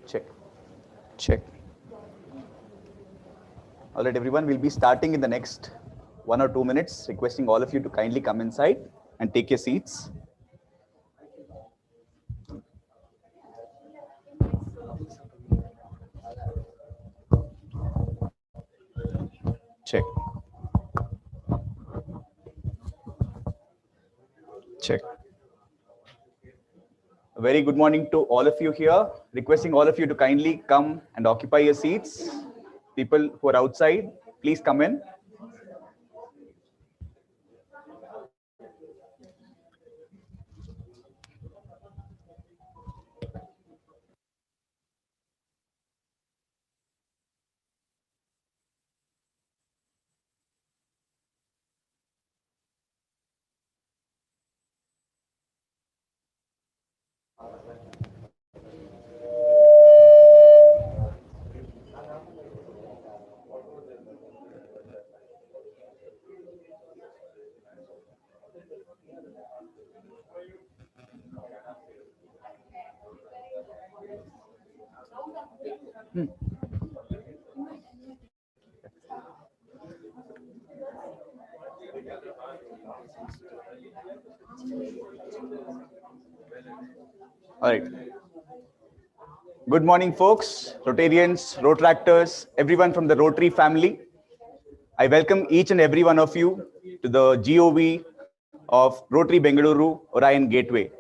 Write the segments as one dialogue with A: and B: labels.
A: Check. Check. All right, everyone, we'll be starting in the next 1 or 2 minutes, requesting all of you to kindly come inside and take your seats. Check. Check. A very good morning to all of you here, requesting all of you to kindly come and occupy your seats. People who are outside, please come in. All right. Good morning, folks, Rotarians, Rotractors, everyone from the Rotary family. I welcome each and every one of you to the GOV of Rotary Bengaluru Orion Gateway.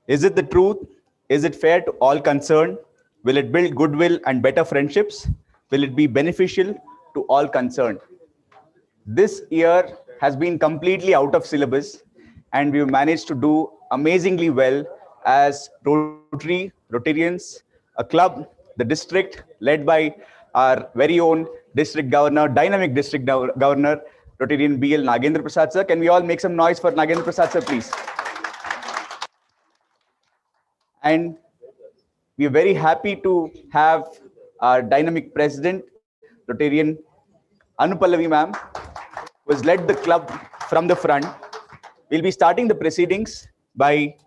A: Is it the truth? Is it fair to all concerned? Will it build goodwill and better friendships? Will it be beneficial to all concerned? This year has been completely out of syllabus, and we've managed to do amazingly well as Rotary, Rotarians, a club, the district led by our very own district governor, dynamic district governor, Rotarian BL Nagendra Prasad sir. Can we all make some noise for Nagendra Prasad sir, please? And we are very happy to have our dynamic president, Rotarian Anupallavi ma'am, who has led the club from the front. We'll be starting the proceedings by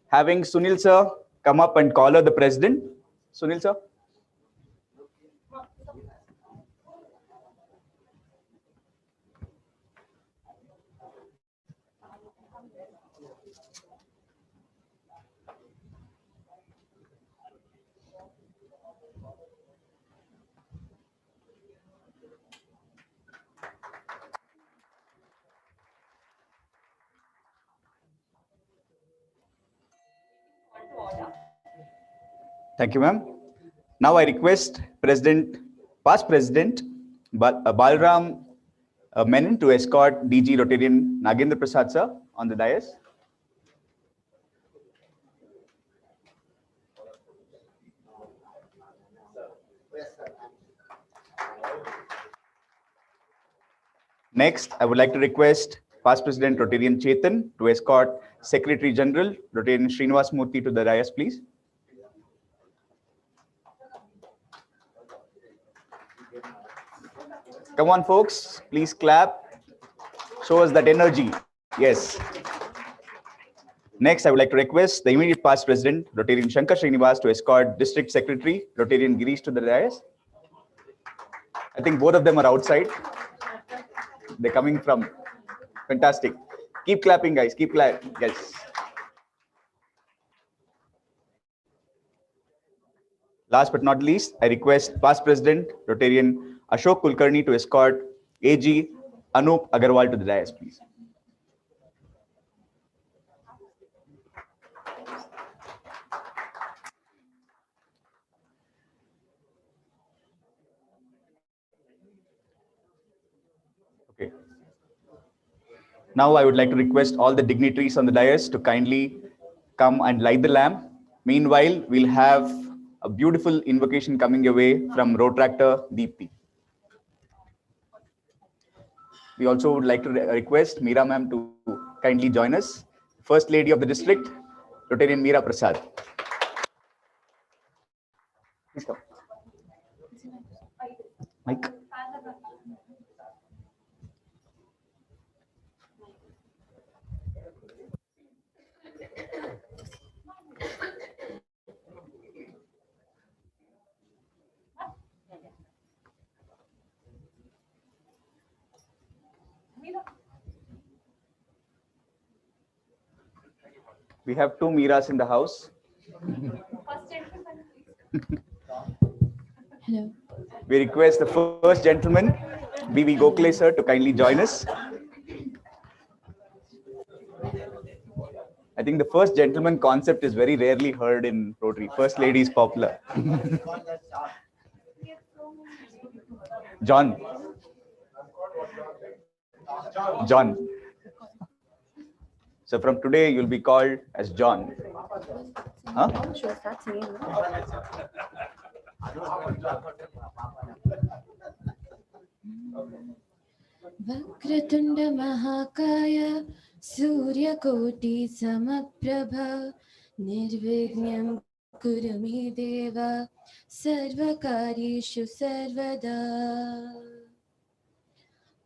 A: having Sunil sir come up and collar the president. Sunil sir. Thank you, ma'am. Now I request past President Balram Menon to escort DG Rotarian Nagendra Prasad sir on the dais. Next, I would like to request past President Rotarian Chetan to escort Secretary General Rotarian Srinivas Murthy to the dais, please. Come on, folks, please clap. Show us that energy. Yes. Next, I would like to request the immediate past President, Rotarian Shankar Srinivas, to escort District Secretary, Rotarian Girish, to the dais. I think both of them are outside. They're coming from. Fantastic. Keep clapping, guys. Keep clapping. Yes. Last but not least, I request past President, Rotarian Ashok Kulkarni, to escort AG Anup Agarwal to the dais, please. Okay. Now I would like to request all the dignitaries on the dais to kindly come and light the lamp. Meanwhile, we'll have a beautiful invocation coming your way from Rotractor Deepthi. We also would like to request Meera ma'am to kindly join us. First Lady of the District, Rotarian Meera Prasad. Please come. Mike. We have two Meeras in the house.
B: Hello.
A: We request the first gentleman, B.V. Gokhale sir, to kindly join us. I think the first gentleman concept is very rarely heard in Rotary. First lady is popular. John. John. So from today, you'll be called as John. Huh?
B: Vakratunda Mahakaya Suryakoti Samaprabha Nirvignyam Kurumi Deva Sarvakarishu Sarvada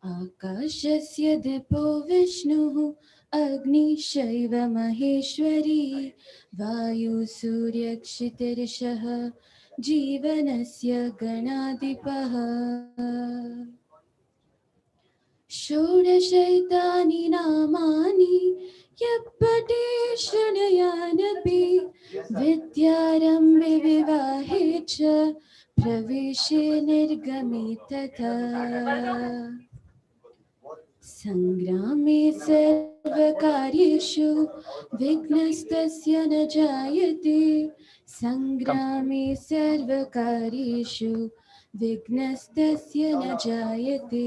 B: Akashasya Dipo Vishnu Agni Shaiva Maheshwari Vayu Suryakshitirishaha Jivanasya Ganadipaha Shodashaytani namani yappate shranayanapi vidyarambe vivahecha praveshe nirgami tata sangrame sarvakaryeshu vignastasya na jayate sangrame sarvakaryeshu Vignastasya na jayate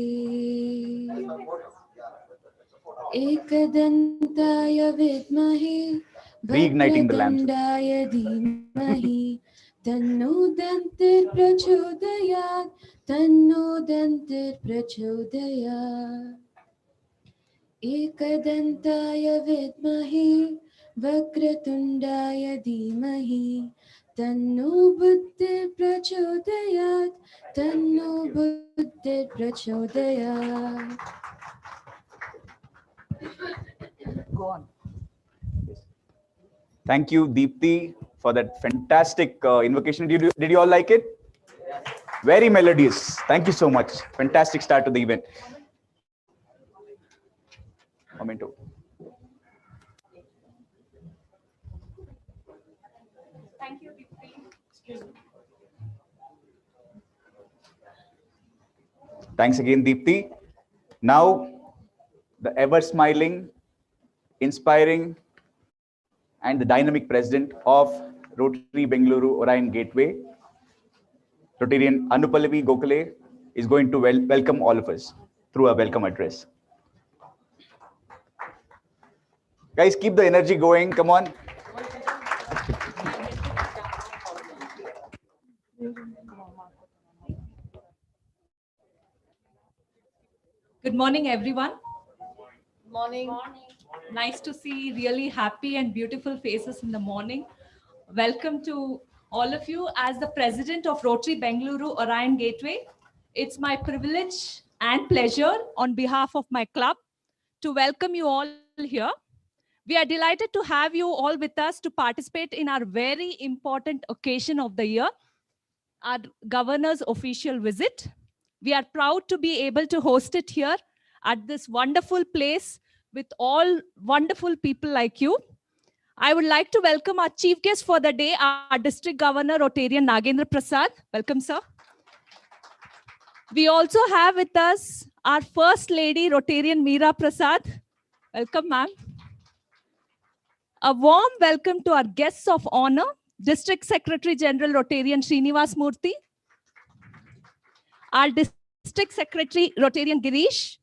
B: Ekadantaya vidmahe
A: Reigniting the lamps.
B: Vakratandaya dhimahi Tanno dantir prachodayat Tanno dantir prachodayat Ekadantaya vidmahe Vakratundaya dhimahi Tanno buddhir prachodayat Tanno buddhir prachodayat
A: Go on. Yes. Thank you, Deepthi, for that fantastic invocation. Did you all like it? Very melodious. Thank you so much. Fantastic start to the event. Momento.
C: Thank you, Deepthi.
A: Thanks again, Deepthi. Now, the ever-smiling, inspiring, and the dynamic president of Rotary Bengaluru Orion Gateway, Rotarian Anupallavi Gokhale, is going to welcome all of us through a welcome address. Guys, keep the energy going. Come on.
C: Good morning, everyone. Morning. Nice to see really happy and beautiful faces in the morning. Welcome to all of you. As the president of Rotary Bengaluru Orion Gateway, it's my privilege and pleasure on behalf of my club to welcome you all here. We are delighted to have you all with us to participate in our very important occasion of the year, our governor's official visit. We are proud to be able to host it here at this wonderful place with all wonderful people like you. I would like to welcome our chief guest for the day, our district governor, Rotarian Nagendra Prasad. Welcome, sir. We also have with us our first lady, Rotarian Meera Prasad. Welcome, ma'am. A warm welcome to our guests of honor, District Secretary General Rotarian Srinivas Murthy, our District Secretary Rotarian Girish,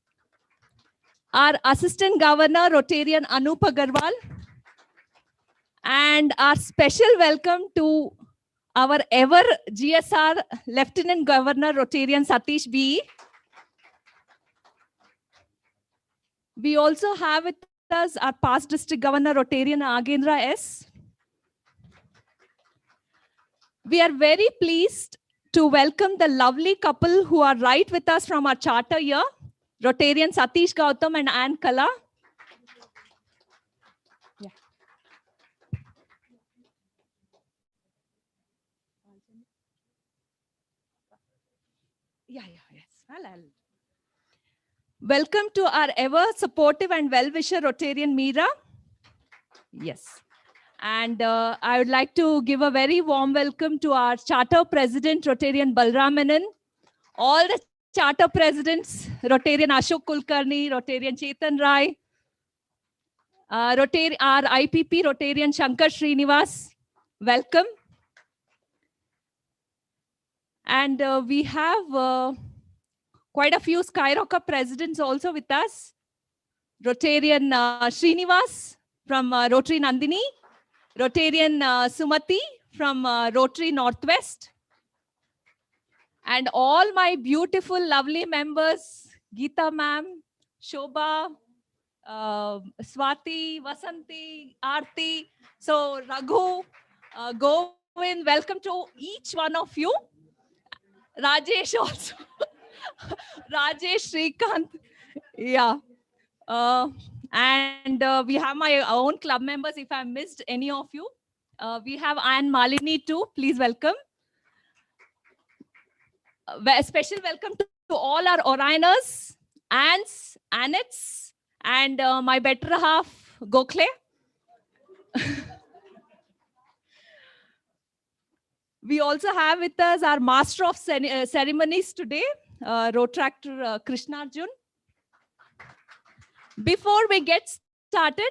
C: our Assistant Governor Rotarian Anup Agarwal, and our special welcome to our ever GSR Lieutenant Governor Rotarian Satish B. We also have with us our past District Governor Rotarian Nagendra S. We are very pleased to welcome the lovely couple who are right with us from our charter here, Rotarian Satish Gautam and Ann Kala. Yes. Welcome to our ever supportive and well-wisher Rotarian Meera. Yes. And I would like to give a very warm welcome to our Charter President, Rotarian Balramanan, all the Charter Presidents, Rotarian Ashok Kulkarni, Rotarian Chetan Rai, our IPP, Rotarian Shankar Srinivas. Welcome. And we have quite a few Skyrocker presidents also with us. Rotarian Srinivas from Rotary Nandini, Rotarian Sumati from Rotary Northwest, and all my beautiful, lovely members, Geeta ma'am, Shobha, Swati, Vasanti, Aarti, so Raghu, Govind, welcome to each one of you. Rajesh also, Rajesh, Srikanth, yeah. And we have my own club members. If I missed any of you, we have Anne Malini too. Please welcome. A special welcome to all our Orioners, Ants, Annets, and my better half, Gokhale. We also have with us our Master of Ceremonies today, Rotractor Krishnarjun. Before we get started,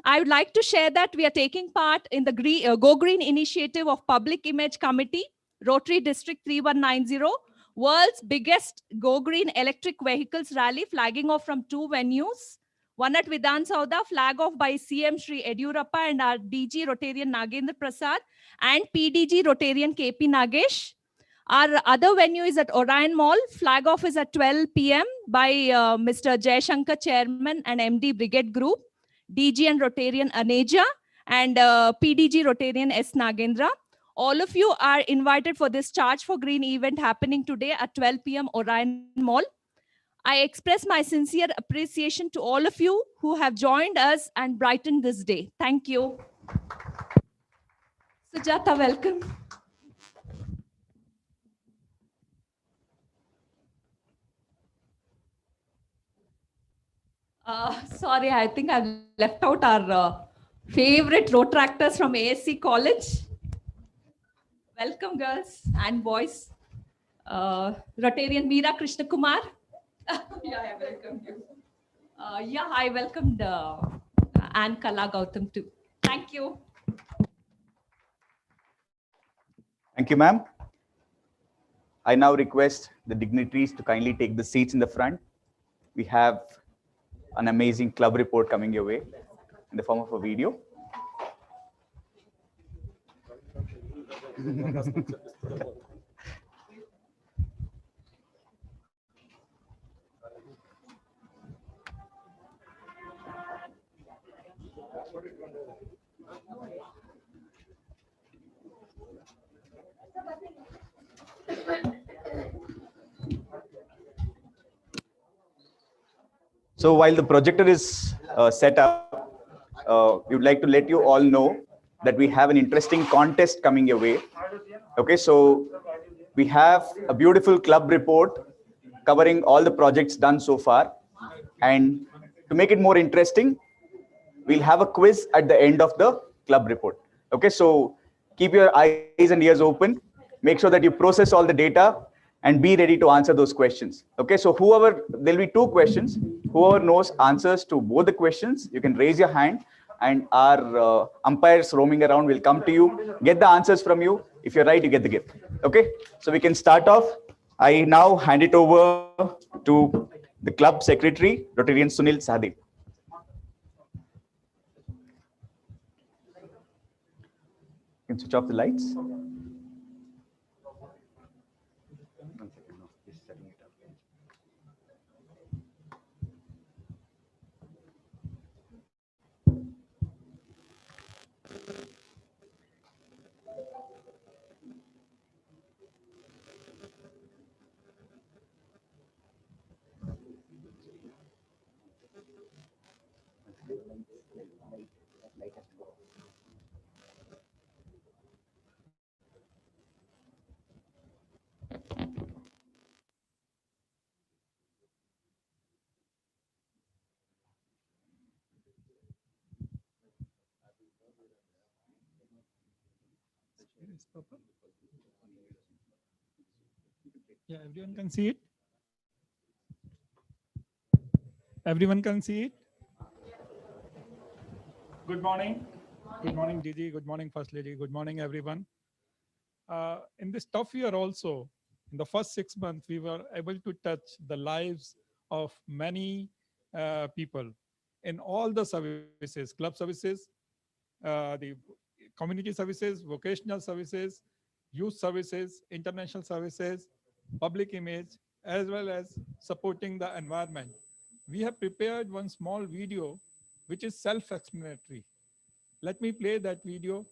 C: I would like to share that we are taking part in the Go Green initiative of Public Image Committee, Rotary District 3190, world's biggest Go Green electric vehicles rally, flagging off from 2 venues. One at Vidhan Sauda, flag off by CM Shri Edurappa and our DG Rotarian Nagendra Prasad and PDG Rotarian KP Nagesh. Our other venue is at Orion Mall. Flag off is at 12 p.m. by Mr. Jayashankar, Chairman and MD Brigade Group, DG and Rotarian Aneja, and PDG Rotarian S. Nagendra. All of you are invited for this Charge for Green event happening today at 12 p.m. Orion Mall. I express my sincere appreciation to all of you who have joined us and brightened this day. Thank you. Sujata, welcome. Sorry, I think I've left out our favorite Rotractors from ASC College. Welcome, girls and boys. Rotarian Meera Krishna Kumar. Yeah, I welcome you. Yeah, I welcomed Anne Kala Gautam too. Thank you.
A: Thank you, ma'am. I now request the dignitaries to kindly take the seats in the front. We have an amazing club report coming your way in the form of a video. So while the projector is set up, we would like to let you all know that we have an interesting contest coming your way. Okay, so we have a beautiful club report covering all the projects done so far. And to make it more interesting, we'll have a quiz at the end of the club report. Okay, so keep your eyes and ears open. Make sure that you process all the data and be ready to answer those questions. Okay, so there'll be 2 questions. Whoever knows answers to both the questions, you can raise your hand and our umpires roaming around will come to you, get the answers from you. If you're right, you get the gift. Okay, so we can start off. I now hand it over to the club secretary, Rotarian Sunil Sahadev. You can switch off the lights.
D: Is proper? Yeah, everyone can see it. Everyone can see it. Good morning. Good morning, Gigi. Good morning, First Lady. Good morning, everyone. In this tough year also, in the first 6 months, we were able to touch the lives of many people in all the services, club services, the community services, vocational services, youth services, international services, public image, as well as supporting the environment. We have prepared one small video which is self-explanatory. Let me play that video.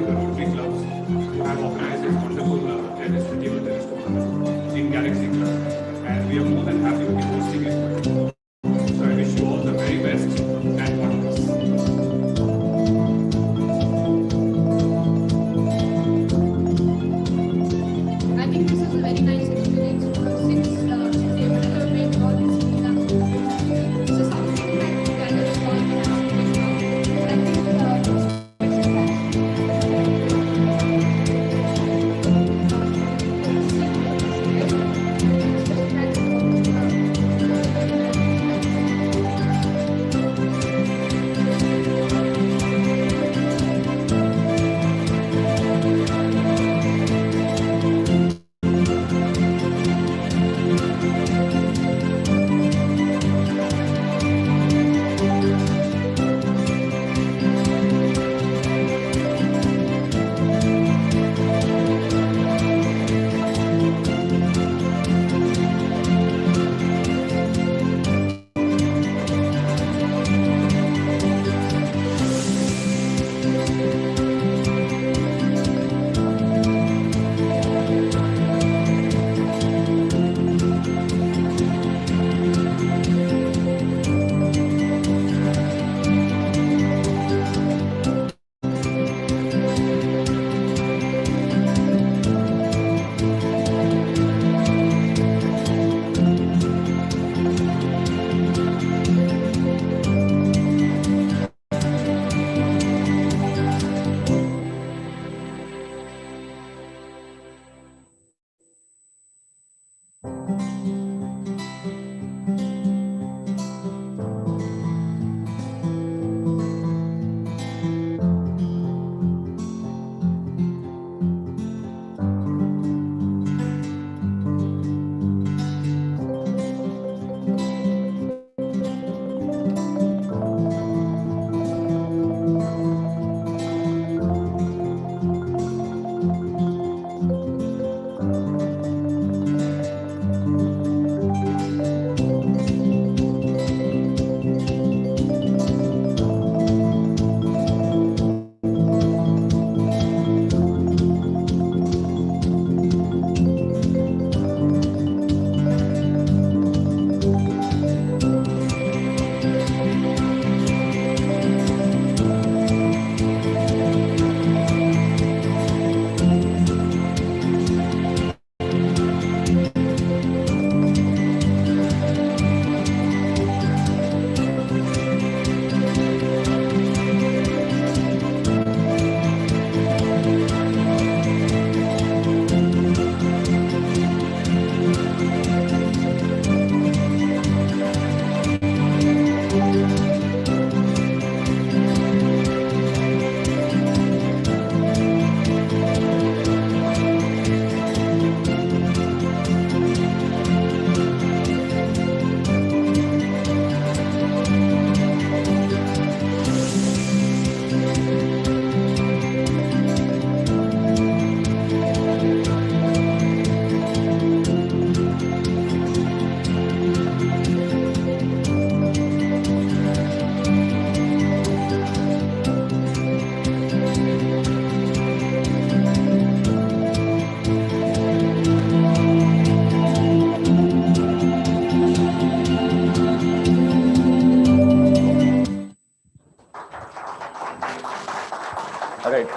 E: the Rotary clubs who have organized this wonderful table tennis tournament in Galaxy Club. And we are more than happy to be hosting it. So I wish you all the very best and God bless.
B: I think this is a very nice experience since to be able to make all these meetups. This is something that we kind of all been asking for. I think it's
A: All right.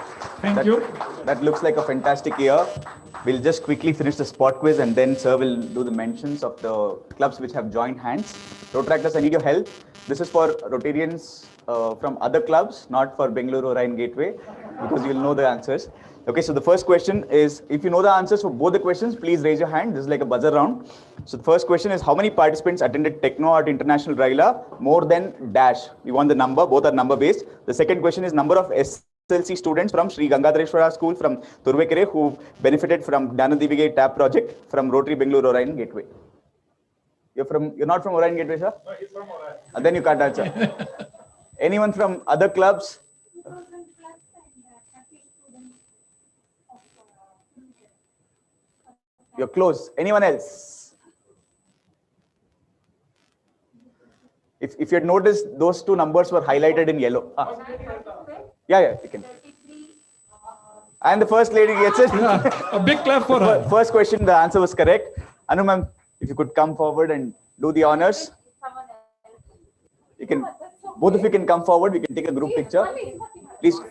D: Thank you.
A: That looks like a fantastic year. We'll just quickly finish the spot quiz and then Sir will do the mentions of the clubs which have joined hands. Rotaractors, I need your help. This is for Rotarians from other clubs, not for Bengaluru Orion Gateway, because you'll know the answers. Okay, so the first question is, if you know the answers for both the questions, please raise your hand. This is like a buzzer round. So the first question is, how many participants attended Techno Art International Raila? More than dash. We want the number, both are number based. The second question is, number of SLC students from Sri Gangadhareshwara School from Turvekere who benefited from Dhanadivige TAP project from Rotary Bengaluru Orion Gateway. You're not from Orion Gateway, sir?
D: No, he's from Orion.
A: Then you can't answer. Anyone from other clubs? You're close. Anyone else? If you had noticed, those two numbers were highlighted in yellow. Yeah, you can. And the first lady gets it.
D: A big clap for her.
A: First question, the answer was correct. Anu ma'am, if you could come forward and do the honors. You can, both of you can come forward. We can take a group picture. Please.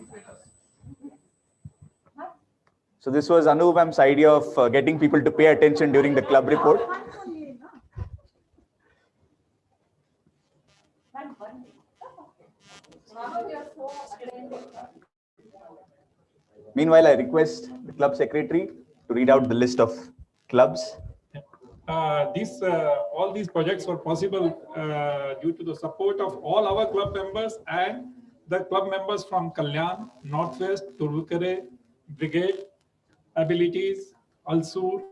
A: So this was Anu ma'am's idea of getting people to pay attention during the club report. Meanwhile, I request the club secretary to read out the list of clubs.
D: All these projects were possible due to the support of all our club members and the club members from Kalyan, Northwest, Turukere, Brigade, Abilities, Alsur,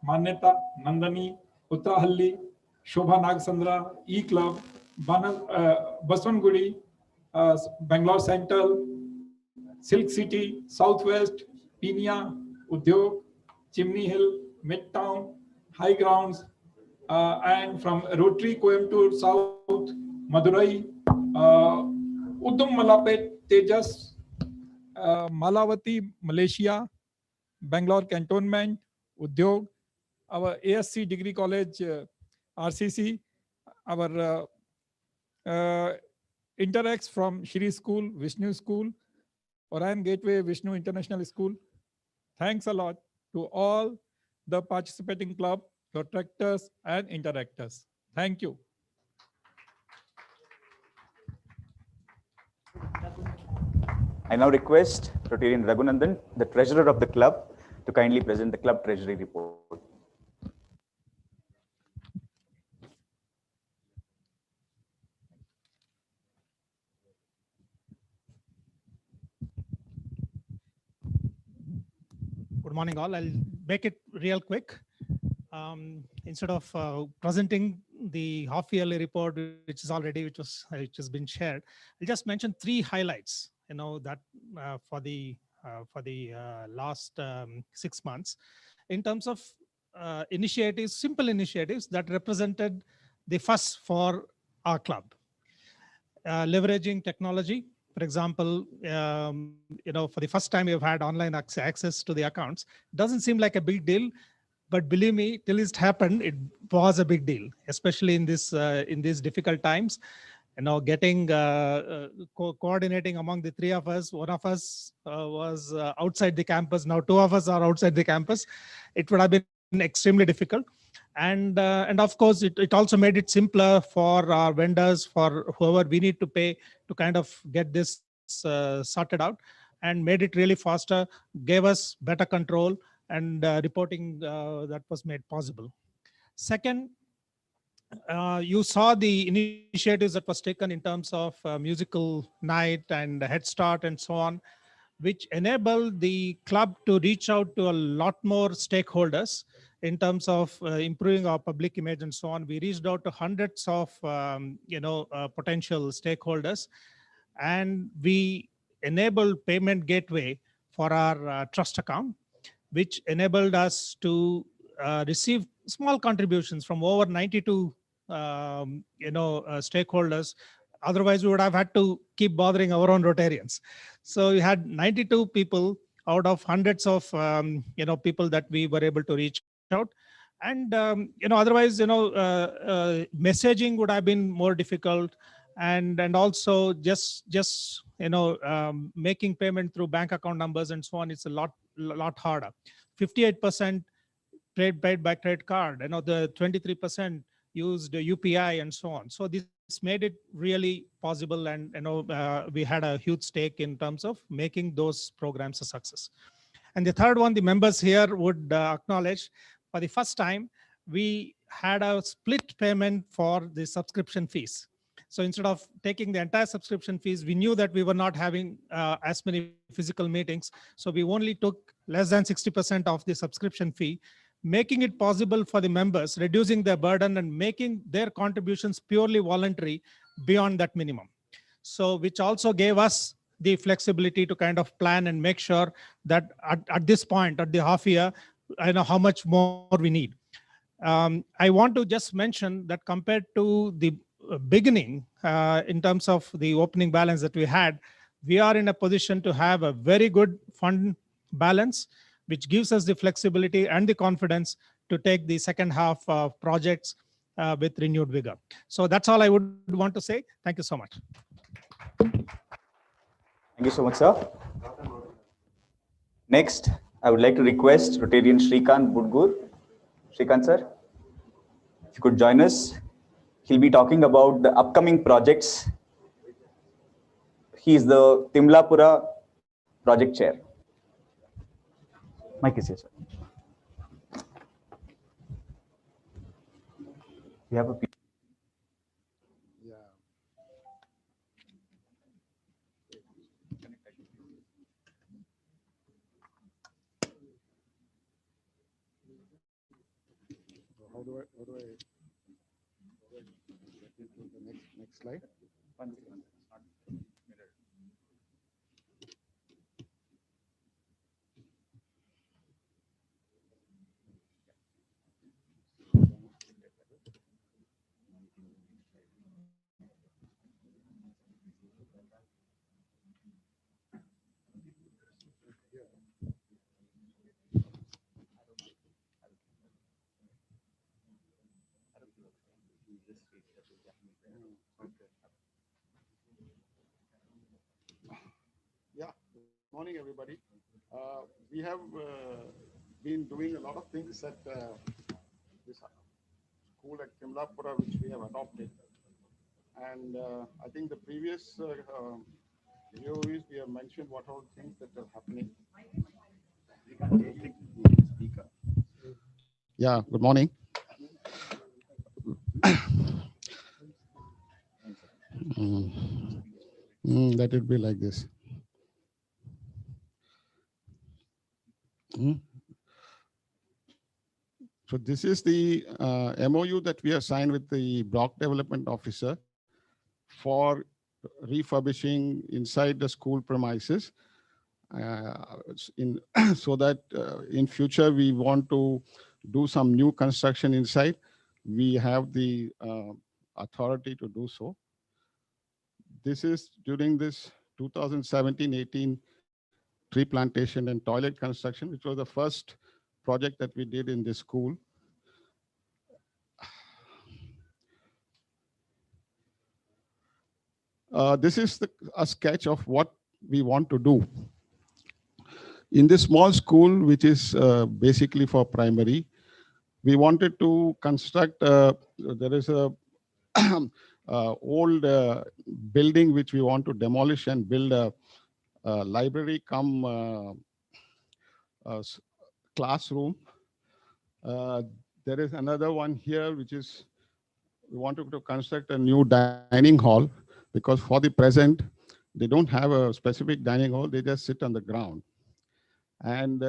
D: Manyata, Nandani, Uttarahalli, Shobha Nagsandra, E-Club, Baswangudi, Bangalore Central, Silk City, Southwest, Pinia, Udyog, Chimney Hill, Midtown, High Grounds, and from Rotary, Coimbatore South, Madurai, Udum Malapet, Tejas, Malavati, Malaysia, Bangalore Cantonment, Udyog, our ASC Degree College, RCC, our Interax from Shri School, Vishnu School, Orion Gateway, Vishnu International School. Thanks a lot to all the participating club, protractors and interactors. Thank you.
A: I now request Rotarian Raghunandan, the treasurer of the club, to kindly present the club treasury report.
F: Good morning, all. I'll make it real quick. Instead of presenting the half-yearly report, which has been shared, I'll just mention 3 highlights. That for the last 6 months, in terms of initiatives, simple initiatives that represented the first for our club. Leveraging technology. For example, for the first time, we've had online access to the accounts. Doesn't seem like a big deal, but believe me, till it happened, it was a big deal, especially in these difficult times. Getting coordinating among the 3 of us. One of us was outside the campus. Now 2 of us are outside the campus. It would have been extremely difficult. And of course, it also made it simpler for our vendors, for whoever we need to pay, to kind of get this sorted out, and made it really faster, gave us better control and reporting that was made possible. Second, you saw the initiatives that was taken in terms of musical night and Head Start and so on, which enabled the club to reach out to a lot more stakeholders in terms of improving our public image and so on. We reached out to hundreds of potential stakeholders, and we enabled payment gateway for our trust account, which enabled us to receive small contributions from over 92 stakeholders. Otherwise, we would have had to keep bothering our own Rotarians. So we had 92 people out of hundreds of people that we were able to reach out. And otherwise, messaging would have been more difficult, and also just making payment through bank account numbers and so on. It's a lot harder. 58% paid by credit card. The 23% used UPI and so on. So this made it really possible, and we had a huge stake in terms of making those programs a success. And the third one, the members here would acknowledge, for the first time, we had a split payment for the subscription fees. So instead of taking the entire subscription fees, we knew that we were not having as many physical meetings. So we only took less than 60% of the subscription fee, making it possible for the members, reducing their burden and making their contributions purely voluntary beyond that minimum. So which also gave us the flexibility to kind of plan and make sure that at this point, at the half year, I know how much more we need. I want to just mention that compared to the beginning, in terms of the opening balance that we had, we are in a position to have a very good fund balance, which gives us the flexibility and the confidence to take the second half of projects with renewed vigor. So that's all I would want to say. Thank you so much.
A: Thank you so much, sir. Next, I would like to request Rotarian Shrikant Budgur. Shrikant, sir, if you could join us. He'll be talking about the upcoming projects. He is the Timlapura project chair. Mike is here, sir. We have a
G: How do I get into the next slide? Yeah, good morning, everybody. We have been doing a lot of things at this school at Timlapura, which we have adopted. And I think the previous GOVs, we have mentioned what all things that are happening. Yeah, good morning. Let it be like this. So this is the MOU that we have signed with the block development officer for refurbishing inside the school premises. So that in future we want to do some new construction inside. We have the authority to do so. This is during this 2017-18 tree plantation and toilet construction, which was the first project that we did in this school. This is a sketch of what we want to do. In this small school, which is basically for primary, we wanted to construct, there is a old building which we want to demolish and build a library come classroom. There is another one here, which is, we wanted to construct a new dining hall, because for the present, they don't have a specific dining hall, they just sit on the ground. And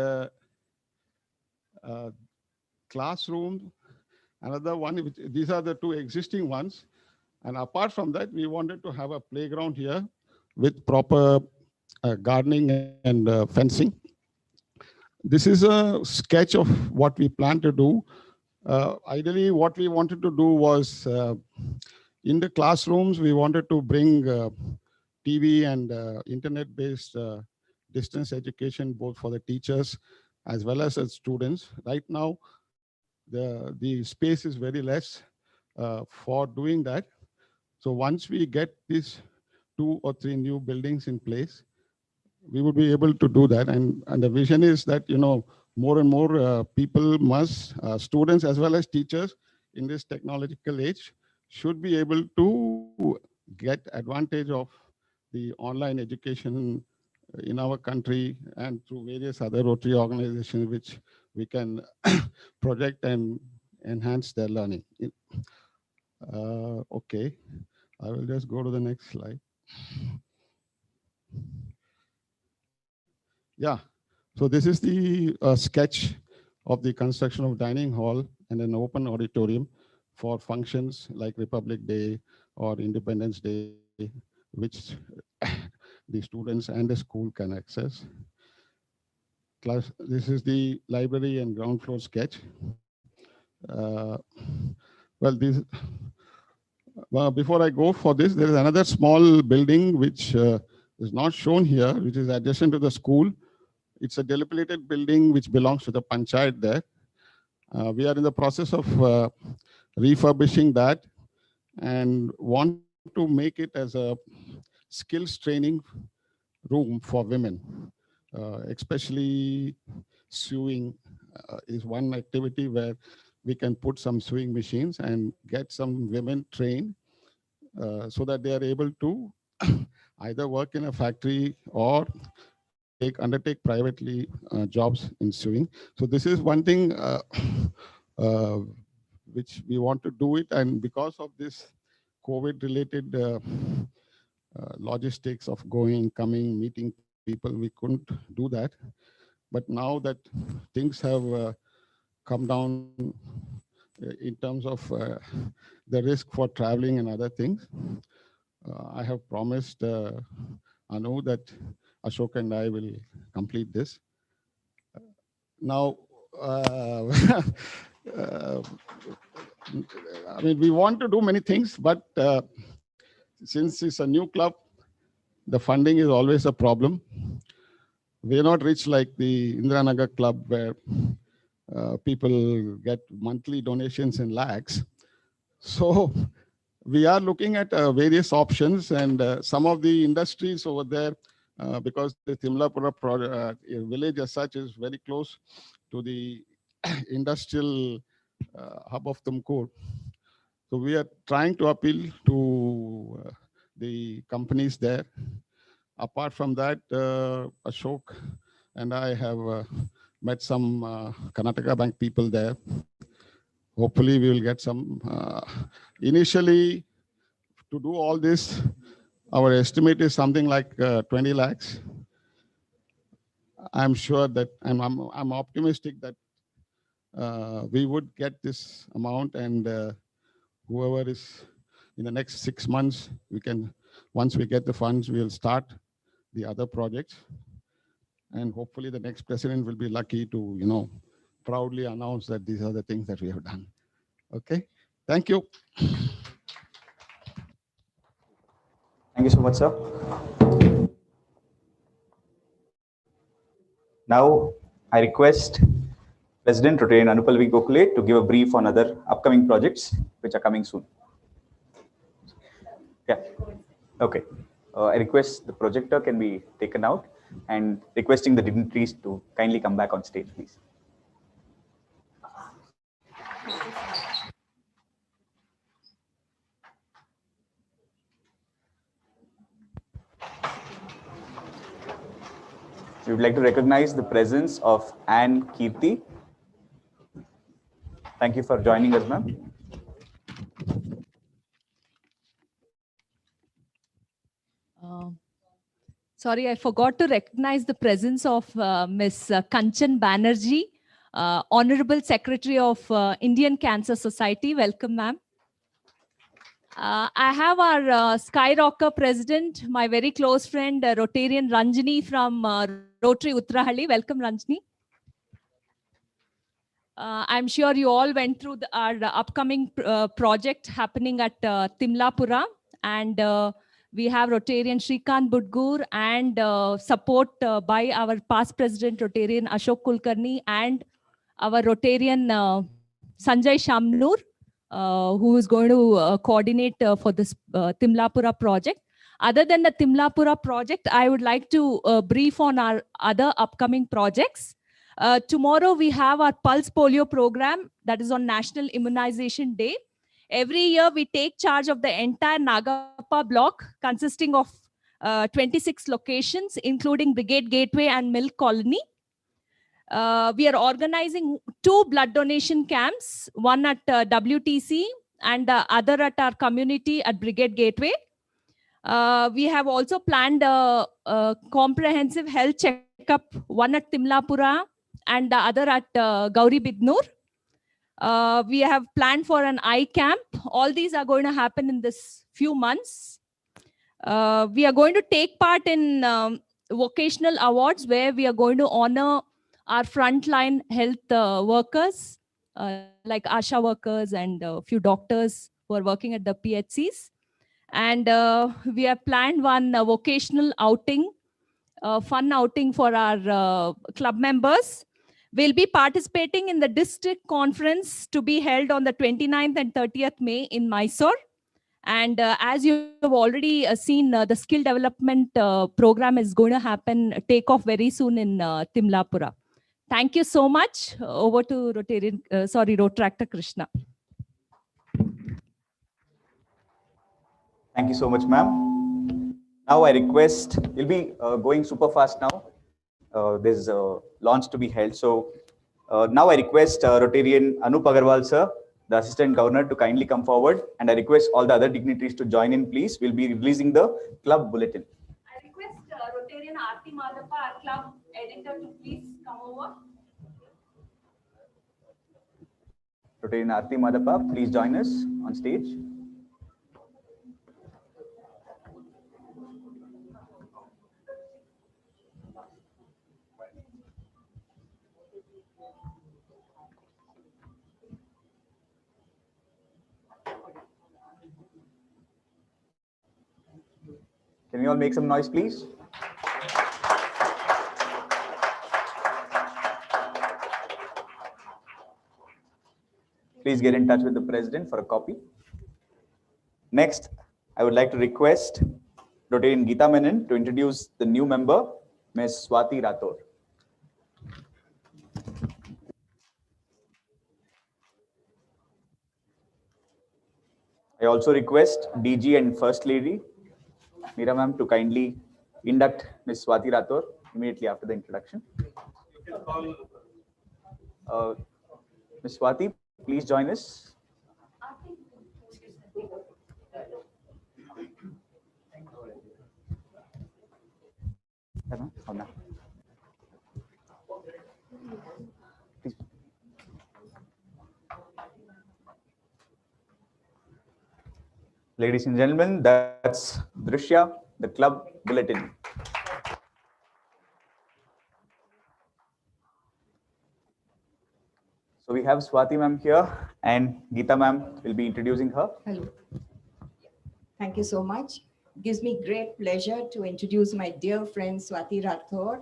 G: classroom, another one, which, these are the two existing ones. And apart from that, we wanted to have a playground here with proper gardening and fencing. This is a sketch of what we plan to do. Ideally, what we wanted to do was, in the classrooms, we wanted to bring TV and internet-based distance education, both for the teachers as well as the students. Right now, the space is very less for doing that. So once we get these 2 or 3 new buildings in place, we would be able to do that. And the vision is that, you know, more and more people must, students as well as teachers in this technological age, should be able to get advantage of the online education in our country and through various other Rotary organizations, which we can project and enhance their learning. Okay, I will just go to the next slide. Yeah, so this is the sketch of the construction of dining hall and an open auditorium for functions like Republic Day or Independence Day, which the students and the school can access. This is the library and ground floor sketch. Before I go for this, there is another small building which is not shown here, which is adjacent to the school, It's a dilapidated building which belongs to the panchayat there. We are in the process of refurbishing that and want to make it as a skills training room for women, especially sewing is one activity where we can put some sewing machines and get some women trained so that they are able to either work in a factory or undertake privately jobs in sewing. So this is one thing uh, which we want to do it, and because of this COVID related logistics of going, coming, meeting people, we couldn't do that. But now that things have come down in terms of the risk for traveling and other things, I have promised Anu that Ashok and I will complete this. Now, uh, I mean, we want to do many things, but since it's a new club, the funding is always a problem. We're not rich like the Indiranagar Club where people get monthly donations in lakhs. So we are looking at various options, and some of the industries over there, because the Timlapura village as such is very close to the industrial hub of Tumkur. So we are trying to appeal to the companies there. Apart from that, Ashok and I have met some Karnataka Bank people there. Hopefully we will get some. Initially, to do all this, our estimate is something like 20 lakhs. I'm sure that, and I'm optimistic that we would get this amount, and whoever is in the next 6 months, we can, once we get the funds, we'll start the other projects. And hopefully the next president will be lucky to, proudly announce that these are the things that we have done. Okay, thank you.
A: Thank you so much, sir. Now, I request President Rotary Anupalvi Gokhale to give a brief on other upcoming projects which are coming soon. Yeah. Okay. I request the projector can be taken out, and requesting the dignitaries to kindly come back on stage, please. We would like to recognize the presence of Anne Kirti. Thank you for joining us, ma'am.
C: Sorry, I forgot to recognize the presence of Ms. Kanchan Banerjee, Honorable Secretary of Indian Cancer Society. Welcome, ma'am. I have our Skyrocker President, my very close friend, Rotarian Ranjini from Rotary Uttarahalli. Welcome, Ranjini. I'm sure you all went through our upcoming project happening at Timlapura, and we have Rotarian Shrikant Budgur and support by our past president Rotarian Ashok Kulkarni and our Rotarian Sanjay Shamnur, who is going to coordinate for this Timlapura project. Other than the Timlapura project, I would like to brief on our other upcoming projects. Tomorrow we have our Pulse Polio program that is on National Immunization Day. Every year we take charge of the entire Nagappa block consisting of 26 locations, including Brigade Gateway and Milk Colony. We are organizing 2 blood donation camps, one at WTC and the other at our community at Brigade Gateway. We have also planned a comprehensive health checkup, one at Timlapura and the other at Gauri Bidnoor. We have planned for an eye camp. All these are going to happen in this few months. We are going to take part in vocational awards where we are going to honor our frontline health workers like ASHA workers and a few doctors who are working at the PHCs. And we have planned one vocational outing fun outing for our club members. We'll be participating in the district conference to be held on the 29th and 30th May in Mysore. And as you have already seen, the skill development program is going to take off very soon in Timlapura. Thank you so much. Over to Rotaractor Krishna.
A: Thank you so much, ma'am. Now I request, we'll be going super fast now. There's a launch to be held. So now I request Rotarian Anup Agarwal, sir, the Assistant Governor, to kindly come forward. And I request all the other dignitaries to join in, please. We'll be releasing the club bulletin.
C: I request Rotarian Aarti Madhappa, our club editor, to please come over.
A: Rotarian Aarti Madhappa, please join us on stage. Can we all make some noise, please? Please get in touch with the president for a copy. Next, I would like to request Rotarian Geeta Menon to introduce the new member, Ms. Swati Rathore. I also request DG and First Lady, Meera ma'am, to kindly induct Ms. Swati Rathore immediately after the introduction. Ms. Swati, please join us. Please. Ladies and gentlemen, that's Drishya, the club bulletin. So we have Swati ma'am here, and Geeta ma'am will be introducing her.
H: Hello. Thank you so much. It gives me great pleasure to introduce my dear friend Swati Rathore.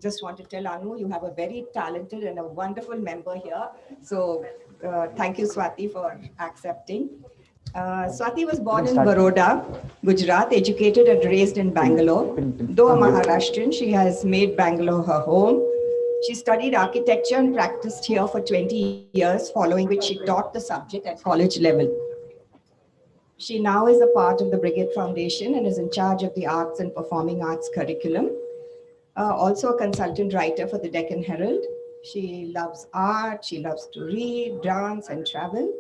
H: Just want to tell Anu, you have a very talented and a wonderful member here. So thank you, Swati, for accepting. Swati was born in Baroda, Gujarat, educated and raised in Bangalore. Though a Maharashtrian, she has made Bangalore her home. She studied architecture and practiced here for 20 years, following which she taught the subject at college level. She now is a part of the Brigade Foundation and is in charge of the arts and performing arts curriculum. Also a consultant writer for the Deccan Herald. She loves art, she loves to read, dance, and travel.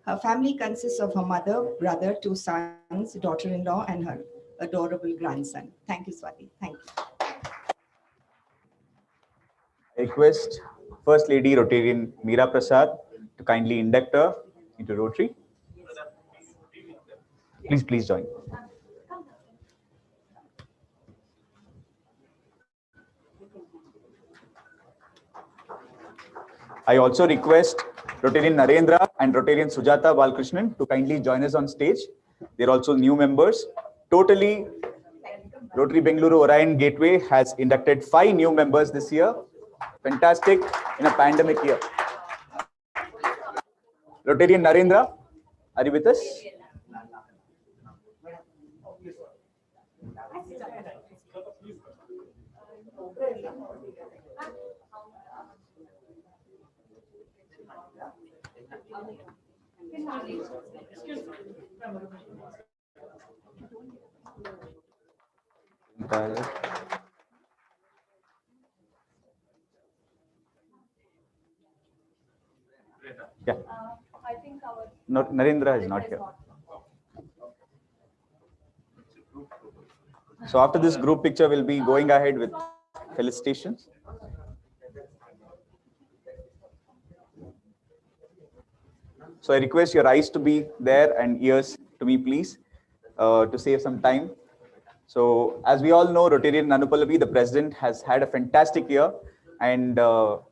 H: Her family consists of her mother, brother, 2 sons, daughter-in-law, and her adorable grandson. Thank you, Swati. Thank you.
A: I request First Lady Rotarian Meera Prasad to kindly induct her into Rotary. Please join. I also request Rotarian Narendra and Rotarian Sujata Balkrishnan to kindly join us on stage. They're also new members. Totally, Rotary Bengaluru Orion Gateway has inducted 5 new members this year. Fantastic in a pandemic year. Rotarian Narendra, are you with us? Yeah.
C: I think our
A: Narendra is not here. So after this group picture, we'll be going ahead with felicitations. So I request your eyes to be there and ears to me, please, to save some time. So as we all know, Rotarian Anupallavi, the president, has had a fantastic year. And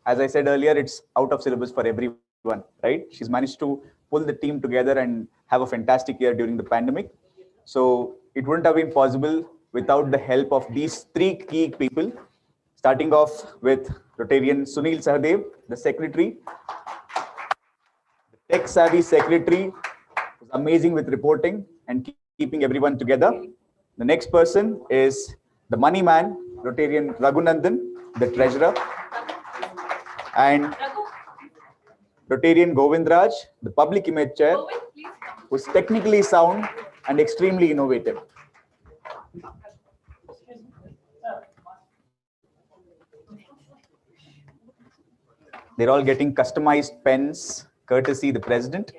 A: as I said earlier, it's out of syllabus for everyone, right? She's managed to pull the team together and have a fantastic year during the pandemic. So it wouldn't have been possible without the help of these three key people, starting off with Rotarian Sunil Sahadev, the secretary, the tech-savvy secretary, who's amazing with reporting and keeping everyone together. The next person is the money man, Rotarian Raghunandan, the treasurer, and Rotarian Govindraj, the public image chair, who's technically sound and extremely innovative. They're all getting customized pens, courtesy the president.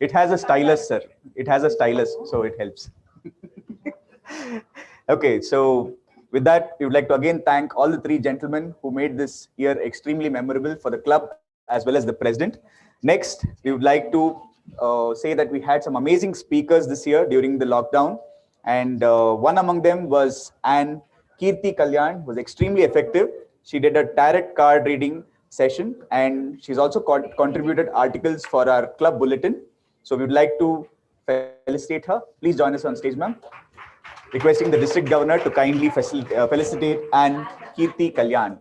A: It has a stylus, sir. It has a stylus, so it helps. Okay, so with that, we would like to again thank all the three gentlemen who made this year extremely memorable for the club as well as the president. Next, we would like to say that we had some amazing speakers this year during the lockdown, and one among them was Anne Kirti Kalyan, who was extremely effective. She did a tarot card reading session, and she's also contributed articles for our club bulletin. So we would like to felicitate her. Please join us on stage, ma'am. Requesting the district governor to kindly felicitate Anne Kirti Kalyan.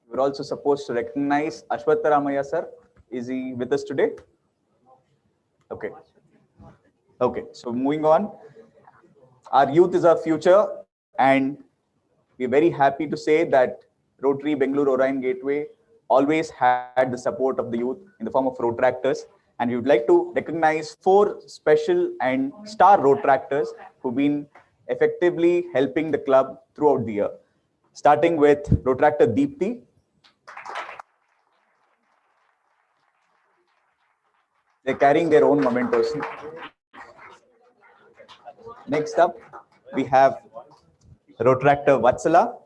A: We're also supposed to recognize Ashwath Ramaya sir. Is he with us today? Okay. Okay, so moving on. Our youth is our future, and we're very happy to say that Rotary Bengaluru Orion Gateway always had the support of the youth in the form of Rotractors, and we would like to recognize 4 special and star Rotractors who've been effectively helping the club throughout the year. Starting with Rotractor Deepthi. They're carrying their own mementos. Next up, we have Rotractor Vatsala.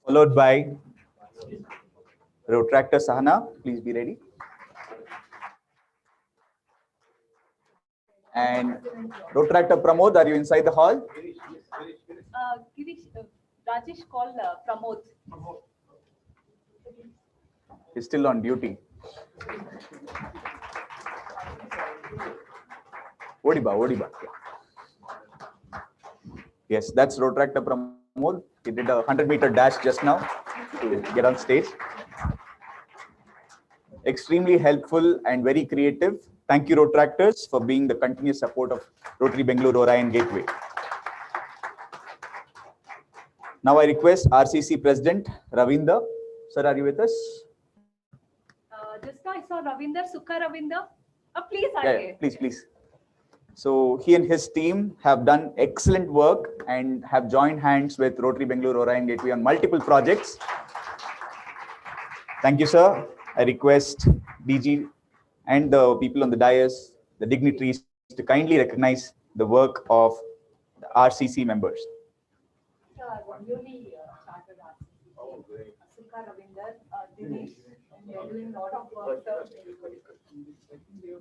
A: Followed by Rotractor Sahana. Please be ready. And Rotractor Pramod, are you inside the hall?
C: Rajesh called Pramod.
A: He's still on duty. Odiba. Yes, that's Rotractor Pramod. He did a 100-meter dash just now to get on stage. Extremely helpful and very creative. Thank you, Rotractors, for being the continuous support of Rotary Bengaluru Orion Gateway. Now I request RCC President Ravinder. Sir, are you with us?
C: Just now I saw Ravinder, Sukha Ravinder. Please,
A: Yeah, please. So he and his team have done excellent work and have joined hands with Rotary Bengaluru Orion Gateway on multiple projects. Thank you, sir. I request DG and the people on the dais, the dignitaries, to kindly recognize the work of the RCC members.
C: Newly started RCC. Sukha Ravinder, Dinesh, they are doing a lot of work, sir.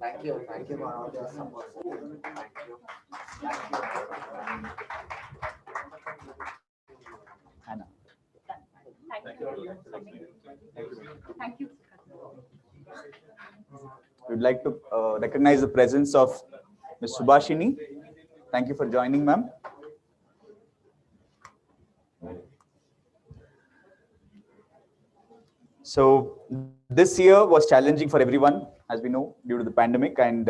I: Thank you for all your support.
A: Anna.
C: Thank you.
A: We would like to recognize the presence of Ms. Subhashini. Thank you for joining, ma'am. So this year was challenging for everyone, as we know, due to the pandemic, and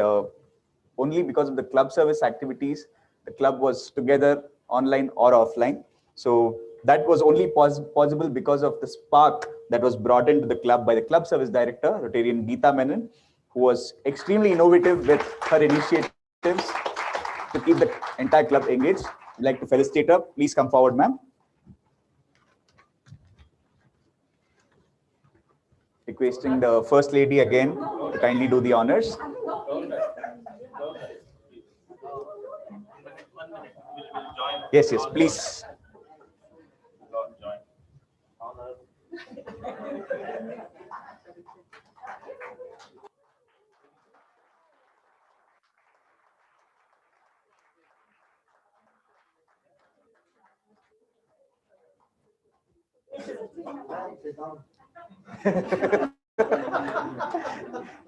A: only because of the club service activities, the club was together online or offline. So that was only possible because of the spark that was brought into the club by the club service director, Rotarian Geeta Menon, who was extremely innovative with her initiatives to keep the entire club engaged. I'd like to felicitate her. Please come forward, ma'am. Requesting the First Lady again to kindly do the honors. Yes, yes, please.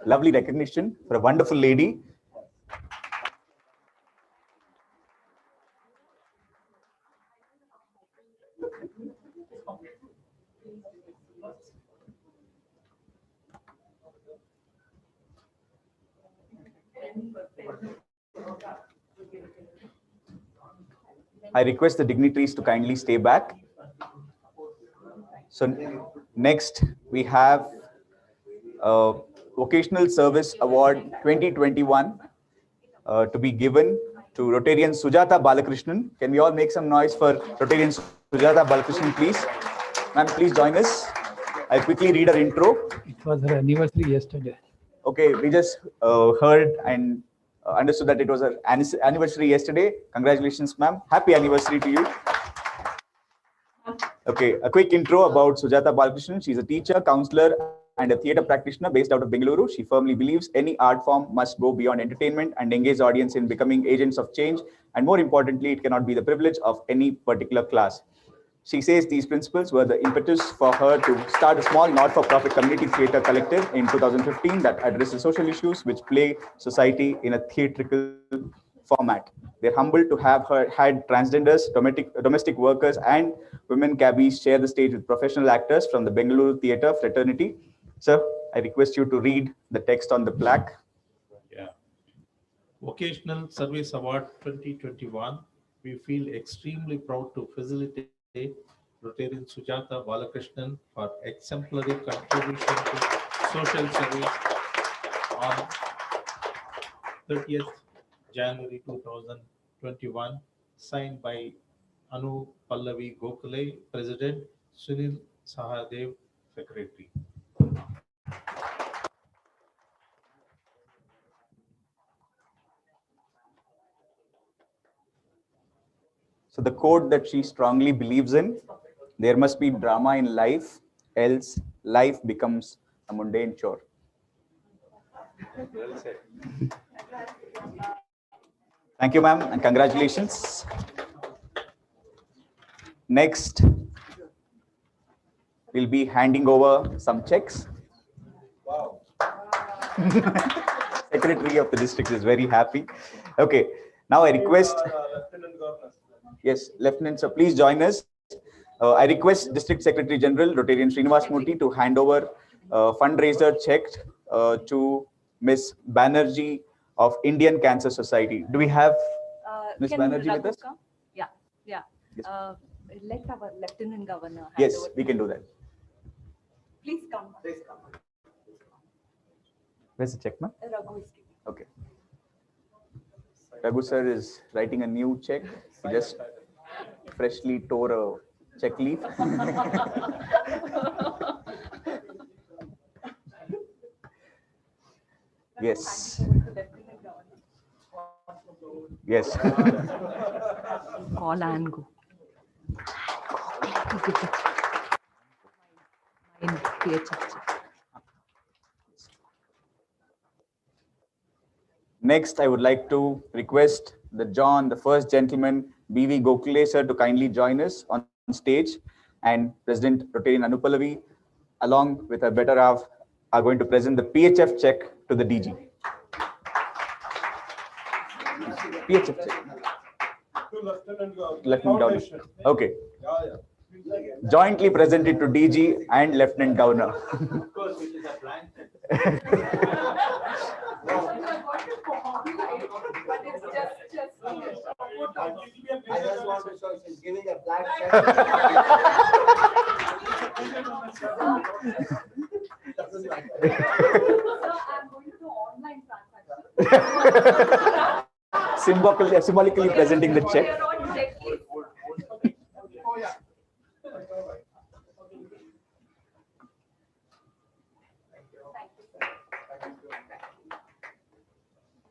A: Lovely recognition for a wonderful lady. I request the dignitaries to kindly stay back. So next we have Vocational Service Award 2021 to be given to Rotarian Sujata Balakrishnan. Can we all make some noise for Rotarian Sujata Balakrishnan, please? Ma'am, please join us. I'll quickly read her intro.
J: It was her anniversary yesterday.
A: Okay, we just heard and understood that it was her anniversary yesterday. Congratulations, ma'am. Happy anniversary to you. Okay, a quick intro about Sujata Balakrishnan. She's a teacher, counselor, and a theatre practitioner based out of Bengaluru. She firmly believes any art form must go beyond entertainment and engage the audience in becoming agents of change. And more importantly, it cannot be the privilege of any particular class. She says these principles were the impetus for her to start a small not-for-profit community theatre collective in 2015 that addresses social issues which plague society in a theatrical format. They're humbled to have had transgenders, domestic workers, and women cabbies share the stage with professional actors from the Bengaluru theatre fraternity. Sir, I request you to read the text on the plaque.
K: Yeah. Vocational Service Award 2021. We feel extremely proud to facilitate Rotarian Sujata Balakrishnan for exemplary contribution to social service on 30th January 2021, signed by Anu Pallavi Gokhale, President, Sunil Sahadev, Secretary.
A: So the quote that she strongly believes in, there must be drama in life, else life becomes a mundane chore. Well said. Thank you, ma'am, and congratulations. Next, we'll be handing over some checks. Wow. Secretary of the district is very happy. Okay, now I request. Yes, Lieutenant, sir, please join us. I request District Secretary General Rotarian Srinivas Murthy to hand over fundraiser check to Ms. Banerjee of Indian Cancer Society. Do we have Ms. Banerjee with us?
C: Come? Yeah, yeah. Yes. Let our Lieutenant Governor.
A: Yes, we can do that.
C: Please come. Please come.
A: Where's the check, ma'am?
C: Raghu is giving.
A: Okay. Raghu sir is writing a new check. He just freshly tore a check leaf. Yes. Yes.
C: Call and go.
A: Next, I would like to request the first gentleman, B.V. Gokhale sir, to kindly join us on stage, and President Rotarian Anu Pallavi, along with her better half, are going to present the PHF check to the DG. PHF check. Lieutenant Governor. Okay. Jointly presented to DG and Lieutenant Governor.
I: Of course, which is a blank. I just want to show she's giving a black check. Doesn't like that.
C: I'm going to do online transaction.
A: Symbolically presenting the check.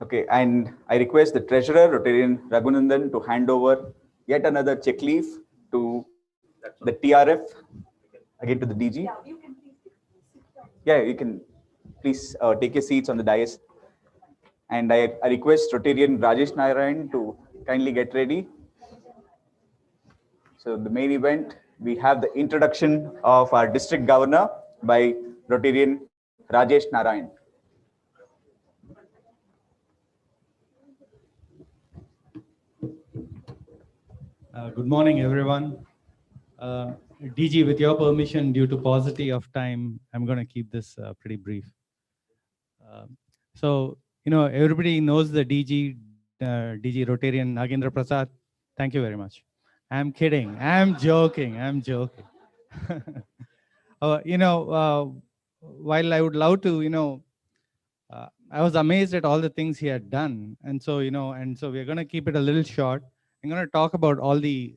A: Okay, and I request the treasurer, Rotarian Raghunandan, to hand over yet another check leaf to the TRF, again to the DG. Yeah, you can please take your seats on the dais. And I request Rotarian Rajesh Narayan to kindly get ready. So the main event, we have the introduction of our district governor by Rotarian Rajesh Narayan.
L: Good morning, everyone. DG, with your permission, due to paucity of time, I'm going to keep this pretty brief. So, everybody knows the DG, DG Rotarian Nagendra Prasad. Thank you very much. I'm kidding. I'm joking. I'm joking. While I would love to, I was amazed at all the things he had done. And so, we're going to keep it a little short. I'm going to talk about all the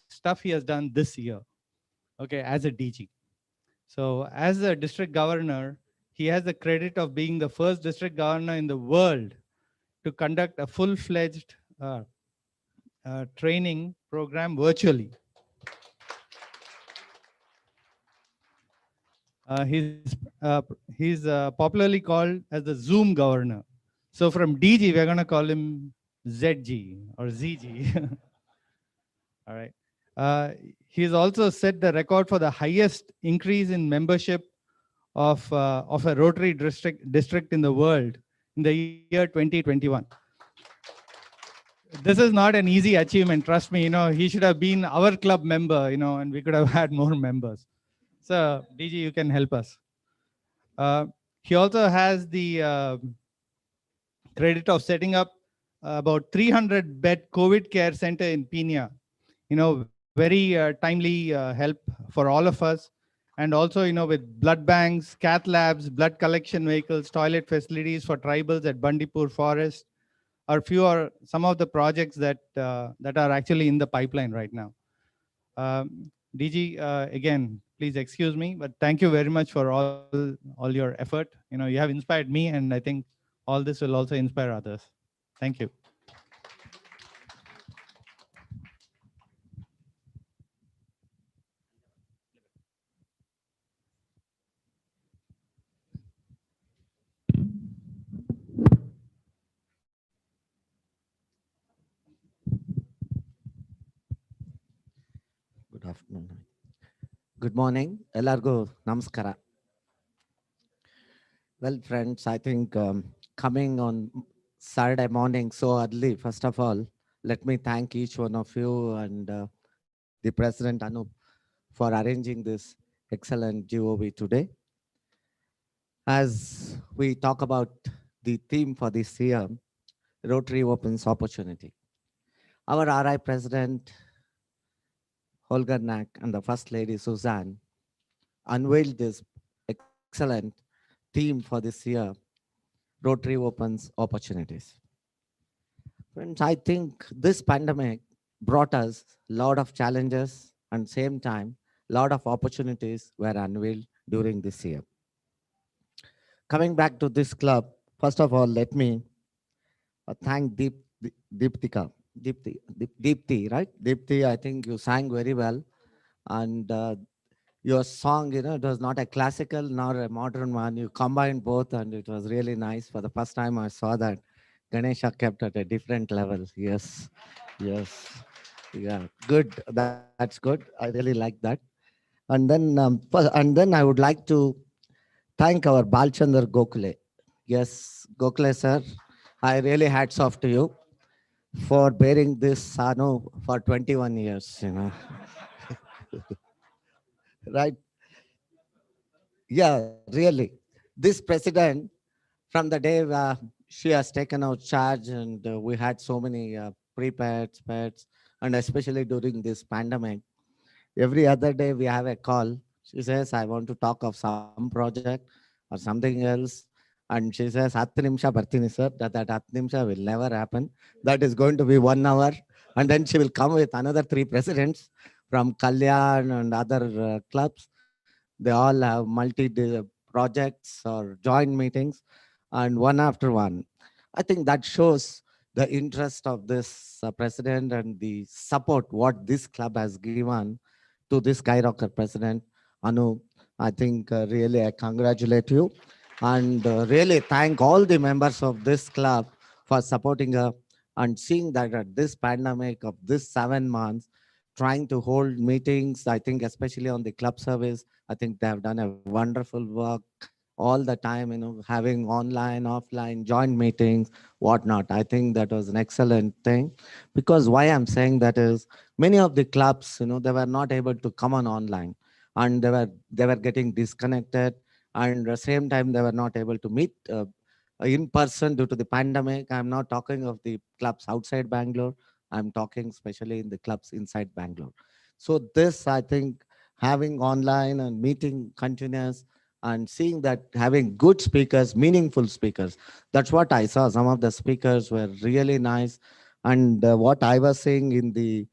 L: stuff he has done this year, okay, as a DG. So as a district governor, he has the credit of being the first district governor in the world to conduct a full-fledged training program virtually. He's popularly called as the Zoom governor. So from DG, we're going to call him ZG or ZG. All right. He's also set the record for the highest increase in membership of a Rotary district in the world in the year 2021. This is not an easy achievement, trust me. He should have been our club member, and we could have had more members. So DG, you can help us. He also has the credit of setting up about 300 bed COVID care center in Pina. Very timely help for all of us. And also, with blood banks, cath labs, blood collection vehicles, toilet facilities for tribals at Bandipur Forest, are some of the projects that are actually in the pipeline right now. DG, again, please excuse me, but thank you very much for all your effort. You have inspired me, and I think all this will also inspire others. Thank you.
I: Good afternoon. Good morning. Ellargu namaskara. Well, friends, I think coming on Saturday morning so early, first of all, let me thank each one of you and the President Anup for arranging this excellent GOV today. As we talk about the theme for this year, Rotary opens opportunity. Our RI President Holger Nack and the First Lady Suzanne unveiled this excellent theme for this year, Rotary opens opportunities. Friends, I think this pandemic brought us a lot of challenges and same time, a lot of opportunities were unveiled during this year. Coming back to this club, first of all, let me thank Deepti, right? Deepti, I think you sang very well. And your song, it was not a classical nor a modern one. You combined both and it was really nice. For the first time I saw that Ganesha kept at a different level. Yes, yes. Yeah, good. That's good. I really like that. And then I would like to thank our Balchandar Gokhale. Yes, Gokhale sir, I really hats off to you for bearing this Sano for 21 years, right? Yeah, really. This president, from the day she has taken out charge and we had so many pre-pets, pets, and especially during this pandemic, every other day we have a call. She says, I want to talk of some project or something else. And she says, 10 nimsha bartini sir, that 10 nimsha will never happen. That is going to be 1 hour. And then she will come with another 3 presidents from Kalyan and other clubs. They all have multi projects or joint meetings. and one after one. I think that shows the interest of this president and the support what this club has given to this skyrocket president. Anu, I think really I congratulate you and really thank all the members of this club for supporting her and seeing that at this pandemic of this 7 months, trying to hold meetings, I think especially on the club service, I think they have done a wonderful work all the time, having online, offline, joint meetings, whatnot. I think that was an excellent thing because why I'm saying that is many of the clubs, they were not able to come on online and they were getting disconnected and at the same time they were not able to meet in person due to the pandemic. I'm not talking of the clubs outside Bangalore. I'm talking especially in the clubs inside Bangalore. So this, I think, having online and meeting continuous and seeing that having good speakers, meaningful speakers. That's what I saw. Some of the speakers were really nice. And what I was saying in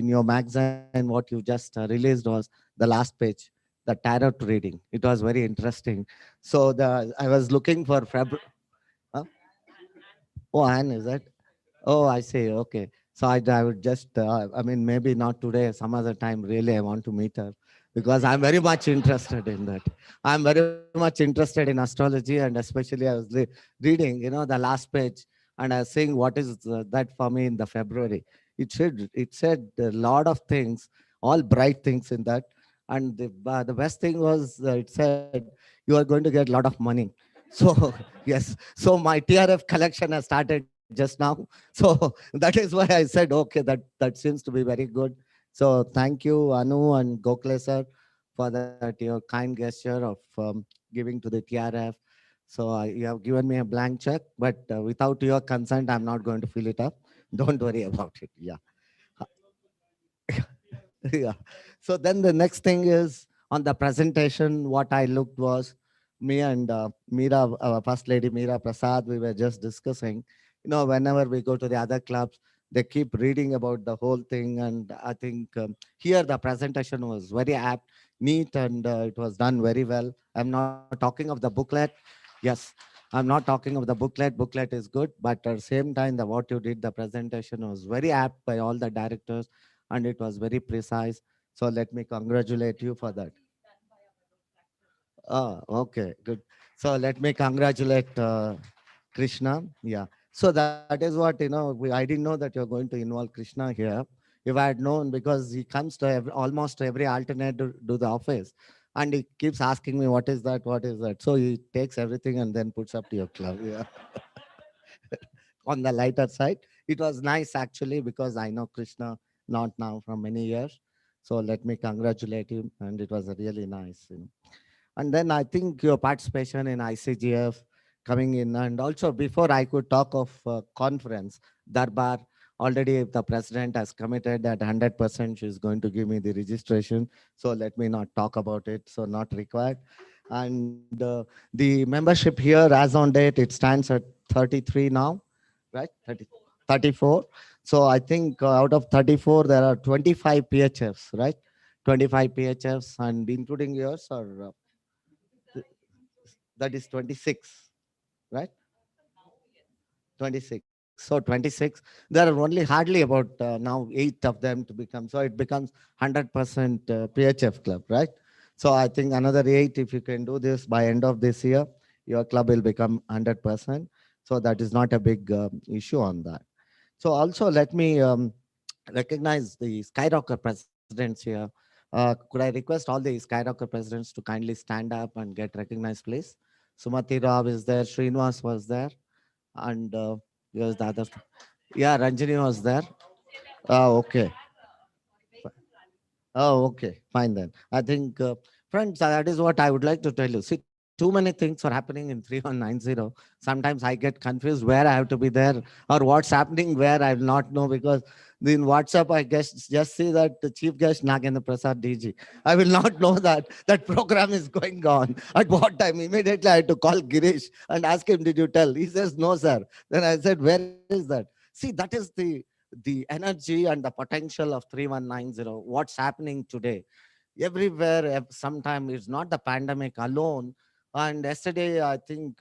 I: your magazine, what you just released was the last page, the tarot reading. It was very interesting. So I was looking for February. Huh? Oh, Anne, is that? Oh, I see. Okay. So I would just, I mean, maybe not today, some other time, really, I want to meet her because I'm very much interested in that. I'm very much interested in astrology and especially I was reading, the last page and I was saying, what is that for me in the February? It said a lot of things, all bright things in that. And the best thing was it said, you are going to get a lot of money. So, yes. So my TRF collection has started just now. So that is why I said, okay, that seems to be very good. So thank you, Anu and Gokhale sir, for that your kind gesture of giving to the TRF. So you have given me a blank check, but without your consent, I'm not going to fill it up. Don't worry about it. Yeah. Yeah. So then the next thing is on the presentation, what I looked was me and Meera, our first lady, Meera Prasad, we were just discussing, whenever we go to the other clubs, they keep reading about the whole thing. And I think here the presentation was very apt, neat, and it was done very well. I'm not talking of the booklet. Yes, I'm not talking of the booklet. Booklet is good, but at the same time, what you did, the presentation was very apt by all the directors and it was very precise. So let me congratulate you for that. Oh, okay, good. So let me congratulate Krishna. Yeah. So that is what, I didn't know that you're going to involve Krishna here. If I had known, because he comes to almost every alternate to do the office and he keeps asking me, what is that? What is that? So he takes everything and then puts up to your club. Yeah. On the lighter side, it was nice actually because I know Krishna not now from many years. So let me congratulate him. And it was a really nice. And then I think your participation in ICGF coming in, and also before I could talk of conference, Darbar, already the president has committed that 100% she's going to give me the registration. So let me not talk about it. So not required. And the membership here as on date, it stands at 33 now, right? 34. So I think out of 34, there are 25 PHFs, right? 25 PHFs and including yours or that is 26, right? 26. So 26, there are only hardly about now 8 of them to become. So it becomes 100% PHF club, right? So I think another 8, if you can do this by end of this year, your club will become 100%. So that is not a big issue on that. So also let me recognize the Skyrocker presidents here. Could I request all the Skyrocker presidents to kindly stand up and get recognized, please? Sumati Rao is there, Srinivas was there, and here's the other. Yeah, Ranjini was there. Oh, okay. Oh, okay. Fine then. I think, friends, that is what I would like to tell you. See, too many things are happening in 3190. Sometimes I get confused where I have to be there or what's happening where I will not know because in WhatsApp, I guess just see that the chief guest Nagendra Prasad DG. I will not know that that program is going on. At what time? Immediately I had to call Girish and ask him, did you tell? He says, no, sir. Then I said, where is that? See, that is the energy and the potential of 3190. What's happening today? Everywhere, sometime it's not the pandemic alone. And yesterday, I think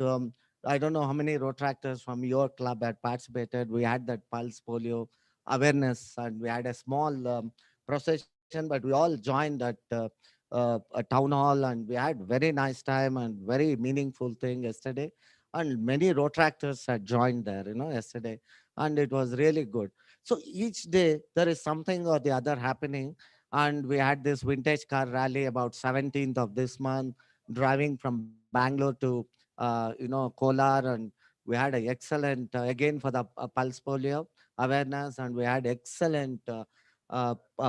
I: I don't know how many Rotractors from your club had participated. We had that pulse polio awareness, and we had a small procession, but we all joined at a town hall, and we had very nice time and very meaningful thing yesterday. And many Rotractors had joined there, yesterday, and it was really good. So each day there is something or the other happening, and we had this vintage car rally about 17th of this month, driving from Bangalore to Kolar, and we had an excellent again for the pulse polio awareness, and we had excellent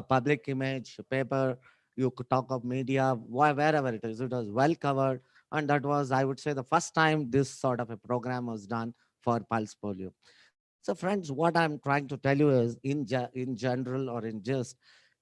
I: public image paper. You could talk of media, wherever it is. It was well covered, and that was, I would say, the first time this sort of a program was done for pulse polio. So, friends, what I'm trying to tell you is, in general or in just,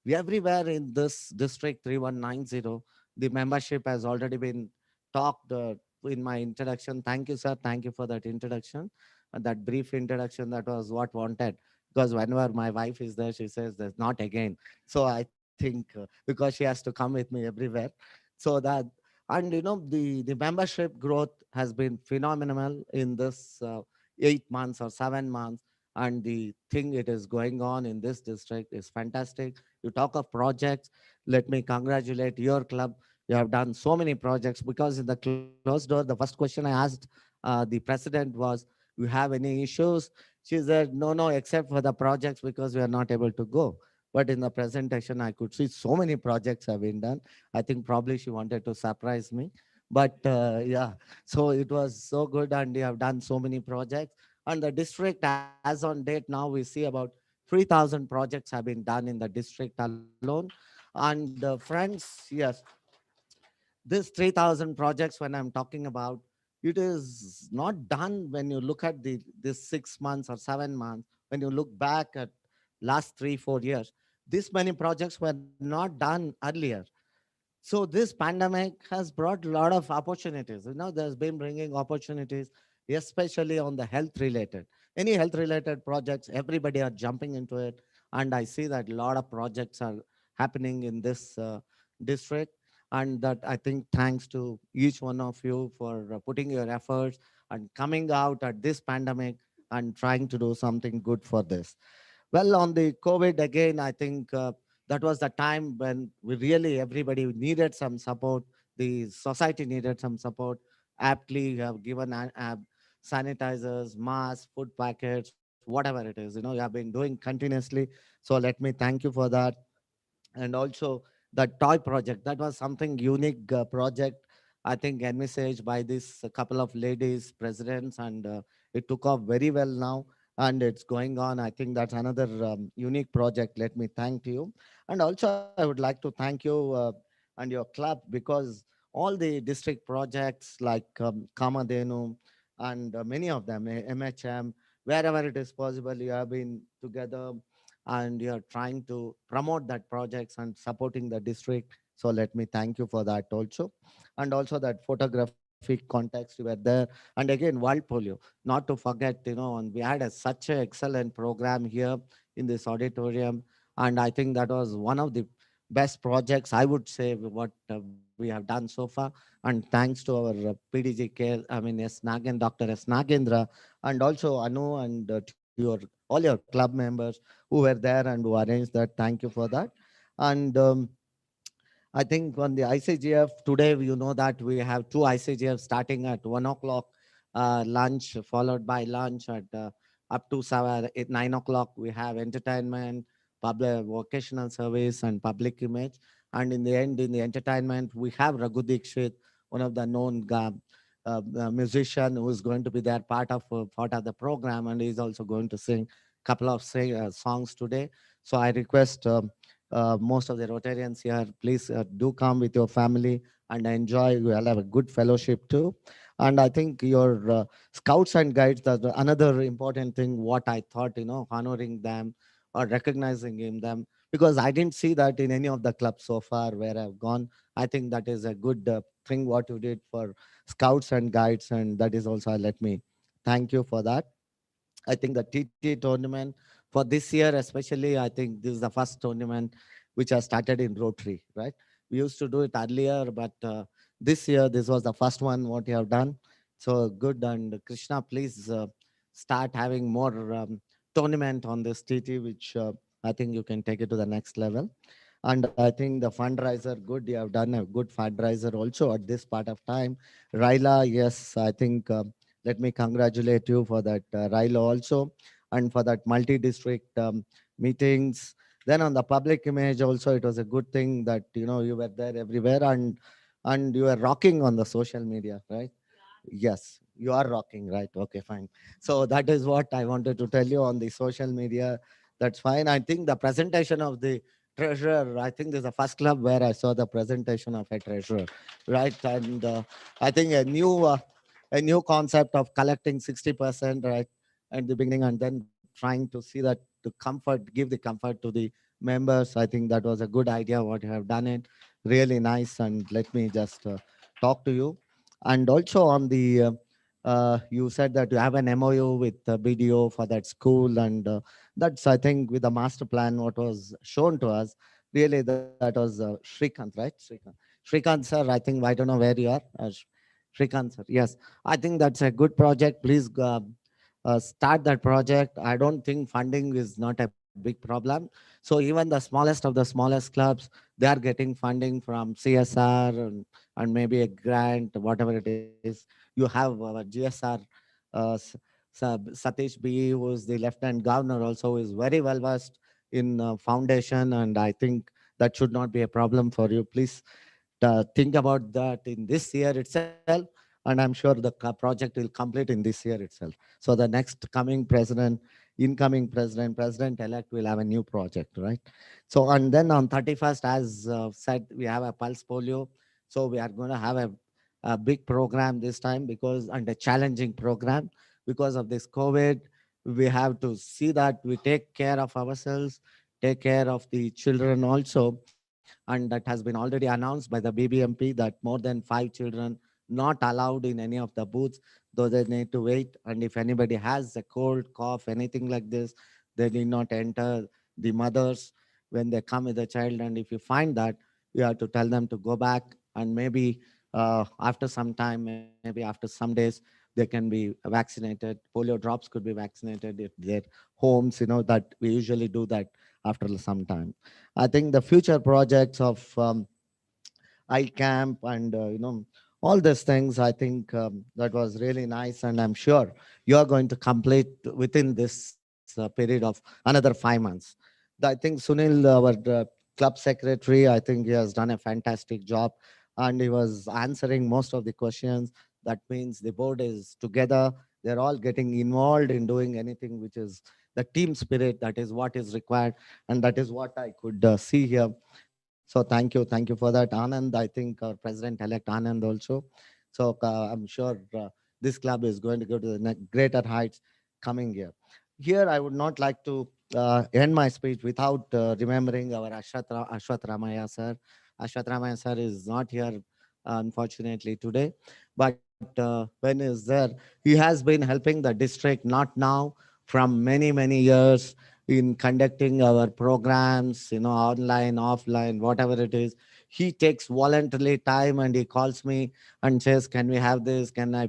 I: we everywhere in this district 3190, the membership has already been talked in my introduction. Thank you, sir. Thank you for that introduction. That brief introduction, that was what wanted. Because whenever my wife is there, she says, "There's not again." So I think because she has to come with me everywhere, so that, and the membership growth has been phenomenal in this 8 months or 7 months, and the thing it is going on in this district is fantastic. You talk of projects, let me congratulate your club. You have done so many projects, because in the closed door, the first question I asked the president was, "You have any issues?" She said, "No, no, except for the projects, because we are not able to go." But in the presentation, I could see so many projects have been done. I think probably she wanted to surprise me. But yeah, so it was so good, and we have done so many projects. And the district, as on date now, we see about 3,000 projects have been done in the district alone. And friends, yes, this 3,000 projects when I'm talking about, it is not done when you look at this 6 months or 7 months. When you look back at last 3-4 years, this many projects were not done earlier. So this pandemic has brought a lot of opportunities. There's been bringing opportunities, especially on the health related. Any health related projects, everybody are jumping into it. And I see that a lot of projects are happening in this district. And that, I think, thanks to each one of you for putting your efforts and coming out at this pandemic and trying to do something good for this. Well, on the COVID again, I think that was the time when we really, everybody needed some support. The society needed some support. Aptly, you have given sanitizers, masks, food packets, whatever it is. You have been doing continuously. So let me thank you for that. And also the toy project, that was something unique project, I think, envisaged by this couple of ladies presidents, and it took off very well now, and it's going on. I think that's another unique project. Let me thank you. And also I would like to thank you and your club, because all the district projects like Kamadenu and many of them, MHM, wherever it is possible, you have been together, and you're trying to promote that projects and supporting the district. So let me thank you for that also. And also that photographic context, you were there. And again, World Polio, not to forget, and we had such an excellent program here in this auditorium. And I think that was one of the best projects, I would say, what we have done so far. And thanks to our PDG care, I mean, Dr. S. Nagendra, and also Anu, and to all your club members who were there and who arranged that. Thank you for that. And I think on the ICGF today, you know that we have two ICGF starting at 1 o'clock, lunch, followed by lunch at up to 9 o'clock. We have entertainment, public vocational service, and public image. And in the end, in the entertainment, we have Raghu Dikshit, one of the known musician, who is going to be there, part of the program, and he's also going to sing a couple of songs today. So I request most of the Rotarians here, please do come with your family and enjoy. We'll have a good fellowship too. And I think your scouts and guides, that's another important thing, what I thought, honoring them or recognizing them, because I didn't see that in any of the clubs so far where I've gone. I think that is a good thing what you did for scouts and guides, and that is also, let me thank you for that. I think the TT tournament for this year, especially, I think this is the first tournament which has started in Rotary, right? We used to do it earlier, but this year, this was the first one what you have done. So good. And Krishna, please start having more tournament on this TT, which I think you can take it to the next level. And I think the fundraiser, good. You have done a good fundraiser also at this part of time. Raila, yes, I think let me congratulate you for that, Raila also, and for that multi-district meetings. Then on the public image also, it was a good thing that you were there everywhere, and you were rocking on the social media, right? Yes, you are rocking, right? Okay, fine. So that is what I wanted to tell you on the social media. That's fine. I think the presentation of the treasurer, I think there's a first club where I saw the presentation of a treasurer, right? And I think a new concept of collecting 60%, right, at the beginning, and then trying to see that to comfort, give the comfort to the members. I think that was a good idea what you have done it. Really nice. And let me just talk to you. And also on the, you said that you have an MOU with BDO for that school, and that's, I think, with the master plan, what was shown to us. Really, that was Shrikant, right? Shrikant, sir, I think, I don't know where you are. Shrikant, sir. Yes, I think that's a good project. Please start that project. I don't think funding is not a big problem. So even the smallest of the smallest clubs, they are getting funding from CSR, and maybe a grant, whatever it is. You have GSR, Satish B, who is the Lieutenant Governor, also is very well versed in foundation, and I think that should not be a problem for you. Please think about that in this year itself, and I'm sure the project will complete in this year itself. So the next coming president, incoming president, president-elect will have a new project, right? So, and then on 31st, as said, we have a pulse polio. So we are going to have a big program this time, because, and a challenging program, because of this COVID. We have to see that we take care of ourselves, take care of the children also. And that has been already announced by the BBMP that more than 5 children not allowed in any of the booths, though they need to wait. And if anybody has a cold, cough, anything like this, they need not enter the mothers when they come with the child. And if you find that, you have to tell them to go back, and maybe after some time, maybe after some days, they can be vaccinated. Polio drops could be vaccinated at their homes, that we usually do that after some time. I think the future projects of iCamp and all these things, I think that was really nice, and I'm sure you are going to complete within this period of another 5 months. I think Sunil, our club secretary, I think he has done a fantastic job, and he was answering most of the questions. That means the board is together. They're all getting involved in doing anything which is the team spirit. That is what is required, and that is what I could see here. So thank you for that, Anand. I think our president-elect Anand also. So I'm sure this club is going to go to the greater heights coming year. Here, I would not like to end my speech without remembering our Ashwath Ramaya sir. Ashwath Ramaya sir is not here, unfortunately, today. But when he's there, he has been helping the district, not now, from many, many years, in conducting our programs, online, offline, whatever it is. He takes voluntarily time, and he calls me and says, "Can we have this? Can I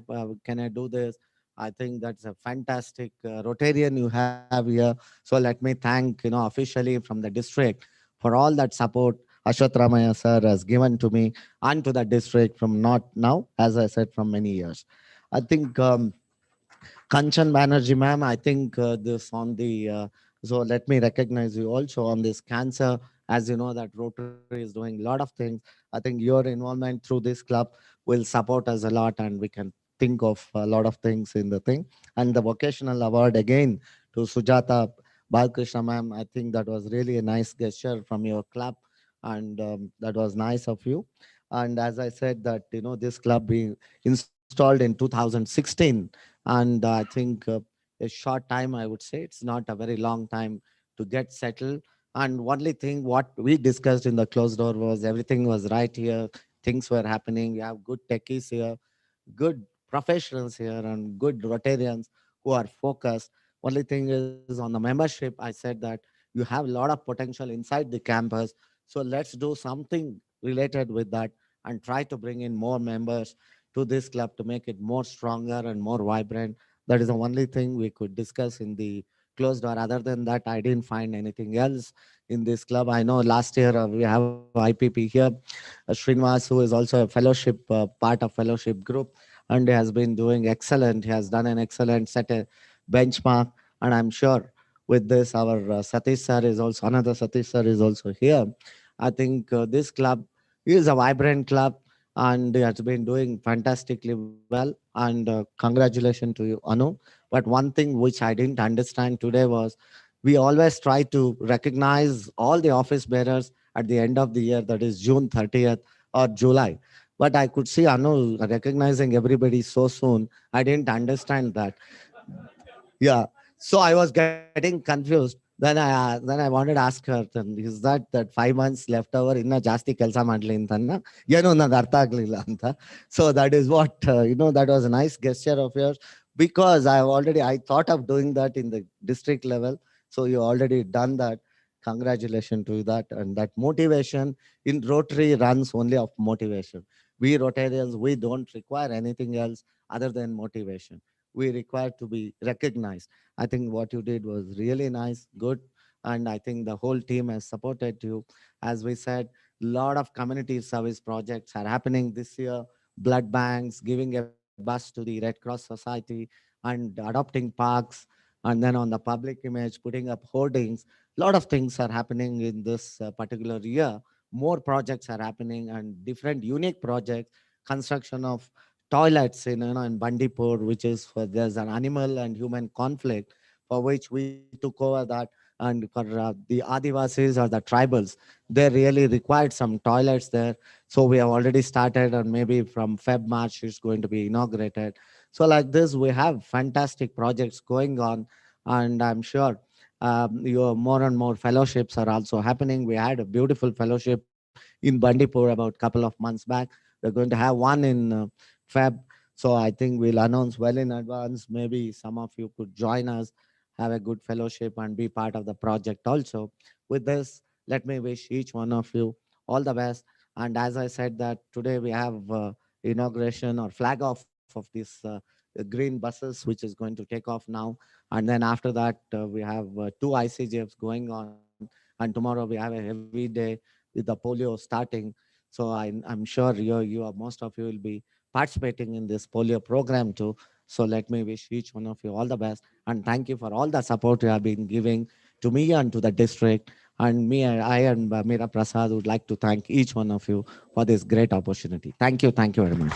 I: do this?" I think that's a fantastic Rotarian you have here. So let me thank, officially from the district for all that support Ashwath Ramaya sir has given to me and to the district from not now, as I said, from many years. I think Kanchan Banerjee, ma'am, I think this on the, so let me recognize you also on this cancer. As you know, that Rotary is doing a lot of things. I think your involvement through this club will support us a lot, and we can think of a lot of things in the thing. And the vocational award again to Sujata Balkrishna, ma'am, I think that was really a nice gesture from your club, and that was nice of you. And as I said, that this club being installed in 2016, and I think a short time, I would say it's not a very long time to get settled. And only thing what we discussed in the closed door was everything was right here, things were happening. We have good techies here, good professionals here, and good Rotarians who are focused. Only thing is on the membership, I said that you have a lot of potential inside the campus. So let's do something related with that and try to bring in more members to this club to make it more stronger and more vibrant. That is the only thing we could discuss in the closed door. Other than that, I didn't find anything else in this club. I know last year we have IPP here, Srinivas, who is also a fellowship, part of fellowship group, and he has been doing excellent. He has done an excellent set a benchmark, and I'm sure with this, our Satish sir is also, another Satish sir is also here. I think this club is a vibrant club and he has been doing fantastically well. And congratulations to you, Anu. But one thing which I didn't understand today was we always try to recognize all the office bearers at the end of the year, that is June 30th or July. But I could see Anu recognizing everybody so soon. I didn't understand that. Yeah. So I was getting confused. Then I wanted to ask her, then, is that 5 months left over ಇನ್ನ ಜಾಸ್ತಿ ಕೆಲಸ ಮಾಡ್ಲಿ ಅಂತನ್ನ ಏನೋ ನನಗೆ ಅರ್ಥ ಆಗ್ಲಿಲ್ಲ ಅಂತ. So that is what, that was a nice gesture of yours, because I thought of doing that in the district level. So you already done that. Congratulations to that. And that motivation in Rotary runs only of motivation. We Rotarians, we don't require anything else other than motivation. We require to be recognized. I think what you did was really nice, good. And I think the whole team has supported you. As we said, a lot of community service projects are happening this year. Blood banks, giving a bus to the Red Cross Society, and adopting parks. And then on the public image, putting up hoardings. A lot of things are happening in this particular year. More projects are happening and different unique projects. Construction of toilets in Bandipur, which is for there's an animal and human conflict, for which we took over that. And for the Adivasis or the tribals, they really required some toilets there. So we have already started, and maybe from Feb March it's going to be inaugurated. So like this, we have fantastic projects going on, and I'm sure your more and more fellowships are also happening. We had a beautiful fellowship in Bandipur about a couple of months back. We're going to have one in Feb. So I think we'll announce well in advance. Maybe some of you could join us, have a good fellowship, and be part of the project also. With this, let me wish each one of you all the best. And as I said that today we have inauguration or flag off of this green buses, which is going to take off now. And then after that, we have 2 ICGFs going on. And tomorrow we have a heavy day with the polio starting. So I'm sure most of you will be participating in this polio program too. So let me wish each one of you all the best. And thank you for all the support you have been giving to me and to the district. And I and Meera Prasad would like to thank each one of you for this great opportunity. Thank you. Thank you very much.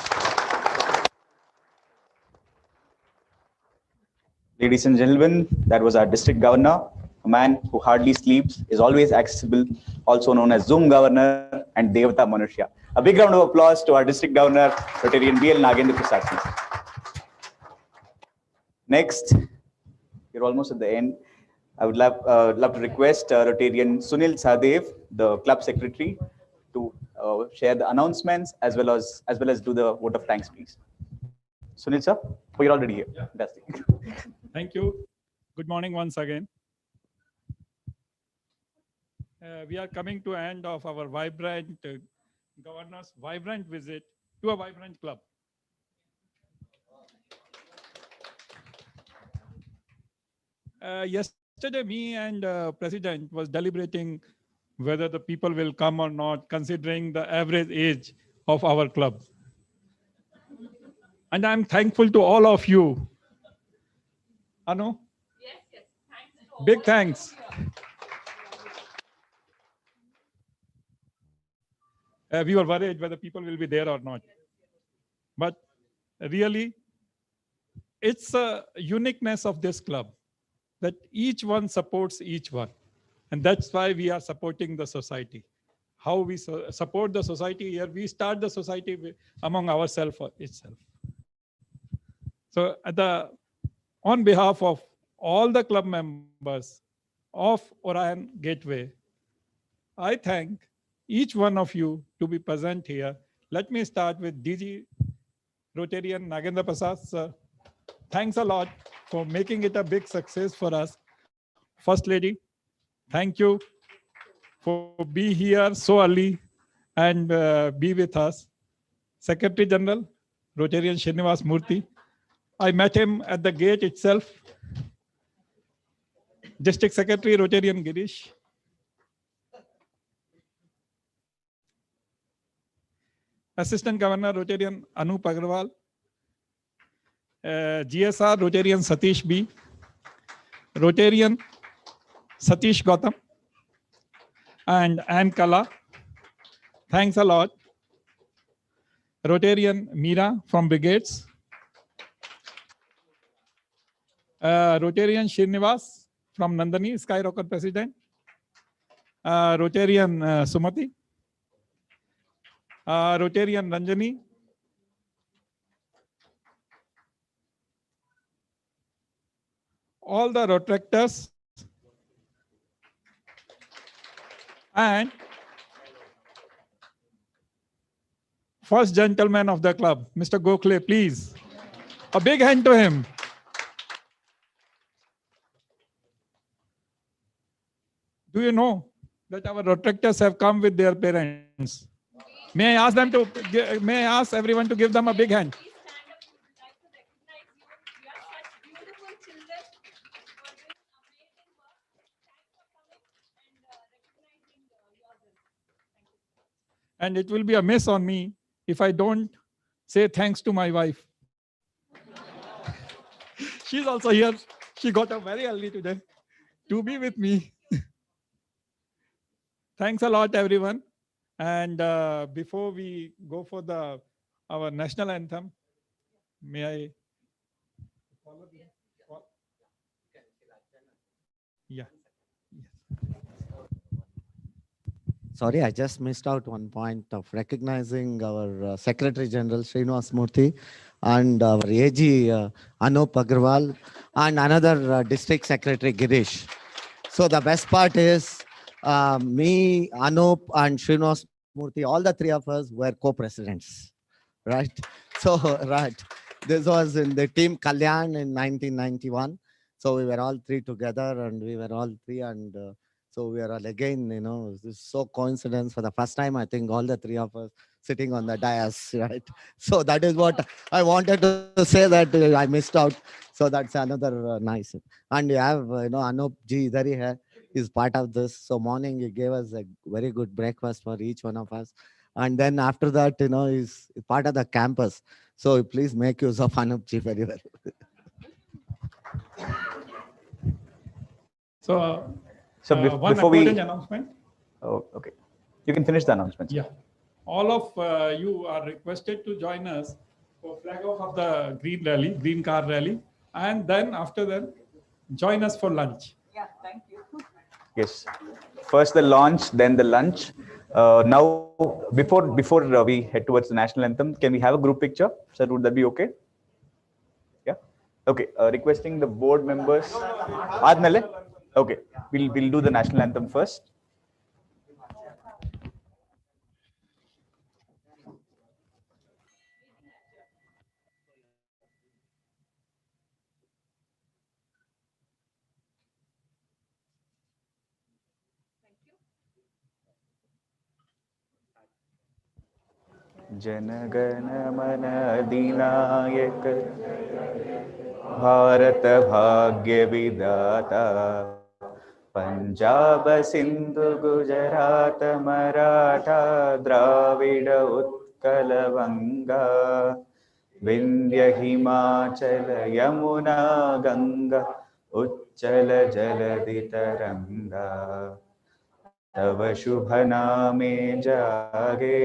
A: Ladies and gentlemen, that was our district governor, a man who hardly sleeps, is always accessible, also known as Zoom Governor and Devata Manushya. A big round of applause to our district governor, Rotarian B.L. Nagendra Prasad. Next, you're almost at the end. I would love to request Rotarian Sunil Sadev, the club secretary, to share the announcements as well as do the vote of thanks, please. Sunil sir, oh, you're already here.
D: Yeah.
A: Fantastic.
D: Thank you. Good morning once again. We are coming to end of our vibrant governor's vibrant visit to a vibrant club. Yesterday, me and President was deliberating whether the people will come or not, considering the average age of our club. And I'm thankful to all of you. Anu?
C: Yes.
D: Big thanks. We were worried whether people will be there or not. But really, it's a uniqueness of this club that each one supports each one. And that's why we are supporting the society. How we support the society here, we start the society among ourselves itself. So on behalf of all the club members of Orion Gateway, I thank each one of you to be present here. Let me start with DG Rotarian Nagendra Prasad sir. Thanks a lot for making it a big success for us. First Lady, thank you for being here so early and be with us. Secretary General, Rotarian Srinivas Murthy. I met him at the gate itself. District Secretary, Rotarian Girish. Assistant Governor, Rotarian Anup Agarwal. GSR, Rotarian Satish B. Rotarian Satish Gautam. And Ann Kala. Thanks a lot. Rotarian Meera from Brigades. Rotarian Srinivas from Nandani, Skyrocket President. Rotarian Sumati. Rotarian Ranjani. All the Rotractors. And first gentleman of the club, Mr. Gokhale, please. A big hand to him. Do you know that our Rotractors have come with their parents? May I ask them to? May I ask everyone to give them a big hand? And it will be a miss on me if I don't say thanks to my wife. She's also here. She got up very early today to be with me. Thanks a lot, everyone. And before we go for our national anthem, may I? Yeah.
I: Sorry, I just missed out one point of recognizing our Secretary General Srinivas Murthy and our AG Anup Agarwal and another District Secretary Girish. So the best part is me, Anup and Srinivas Murthy, all the three of us were co-presidents, right? So, right. This was in the team Kalyan in 1991. So we were all three together and we were all three and so we are all again, you know, this is so coincidence for the first time, I think all the three of us sitting on the dais, right? So that is what I wanted to say that I missed out. So that's another nice. And you have, Anup Ji Idhari hai, is part of this. So morning he gave us a very good breakfast for each one of us. And then after that, he's part of the campus. So please make use of Anup Ji very well.
D: So one
A: before
D: important announcement.
A: Oh, okay. You can finish the announcement.
D: Yeah. All of you are requested to join us for flag off of the green car rally. And then after that, join us for lunch.
C: Yeah, thank you.
A: Yes. First the launch, then the lunch. Now, before we head towards the national anthem, can we have a group picture? Sir, would that be okay? Yeah. Okay. Requesting the board members. Admele? Okay. We'll do the national anthem first. जनगण मन अधिनायक भारत भाग्य विधाता पंजाब सिंधु गुजरात मराठा द्राविड उत्कल बंगा विंध्य हिमाचल यमुना गंगा उच्चल जलधि तरंगा तव शुभ नामे जागे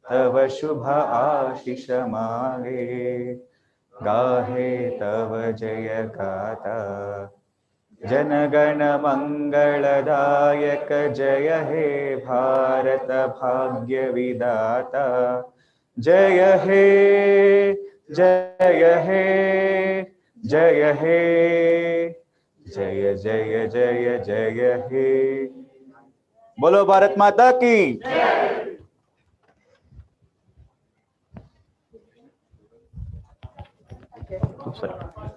A: तव शुभ आशीष मागे गाहे तव जय गाथा जनगण मंगलदायक जय हे भारत भाग्य विधाता जय हे जय हे जय हे जय जय जय जय हे बोलो भारत माता की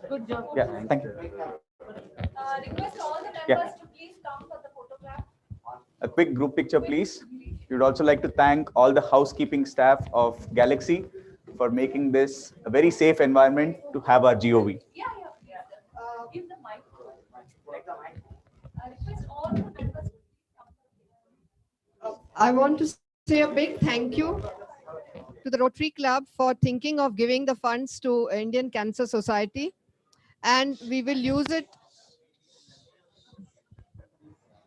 C: Good job.
A: Yeah, thank you.
C: Request all the members to please come for the photograph.
A: A quick group picture, please. We would also like to thank all the housekeeping staff of Galaxy for making this a very safe environment to have our GOV.
C: Give the mic. I request all the members.
M: I want to say a big thank you to the Rotary Club for thinking of giving the funds to Indian Cancer Society. And we will use it.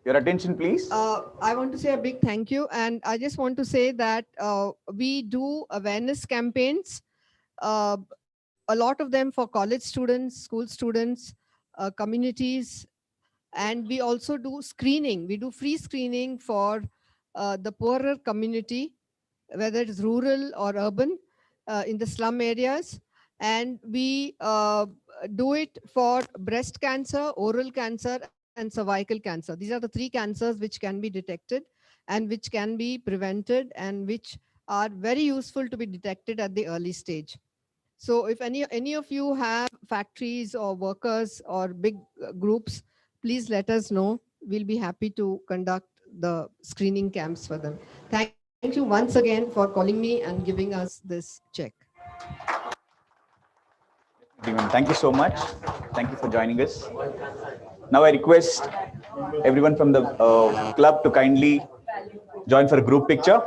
A: Your attention, please.
M: I want to say a big thank you. And I just want to say that we do awareness campaigns, a lot of them for college students, school students, communities. And we also do screening. We do free screening for the poorer community, whether it's rural or urban, in the slum areas. And we do it for breast cancer, oral cancer, and cervical cancer. These are the three cancers which can be detected and which can be prevented and which are very useful to be detected at the early stage. So if any of you have factories or workers or big groups, please let us know. We'll be happy to conduct the screening camps for them. Thank you once again for calling me and giving us this check.
A: Thank you so much. Thank you for joining us. Now I request everyone from the club to kindly join for a group picture.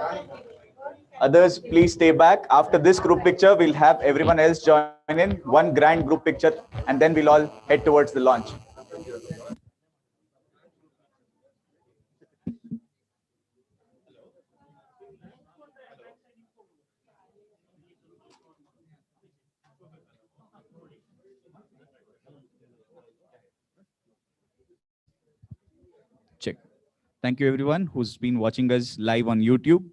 A: Others, please stay back. After this group picture, we'll have everyone else join in, one grand group picture, and then we'll all head towards the launch. Check. Thank you everyone who's been watching us live on YouTube.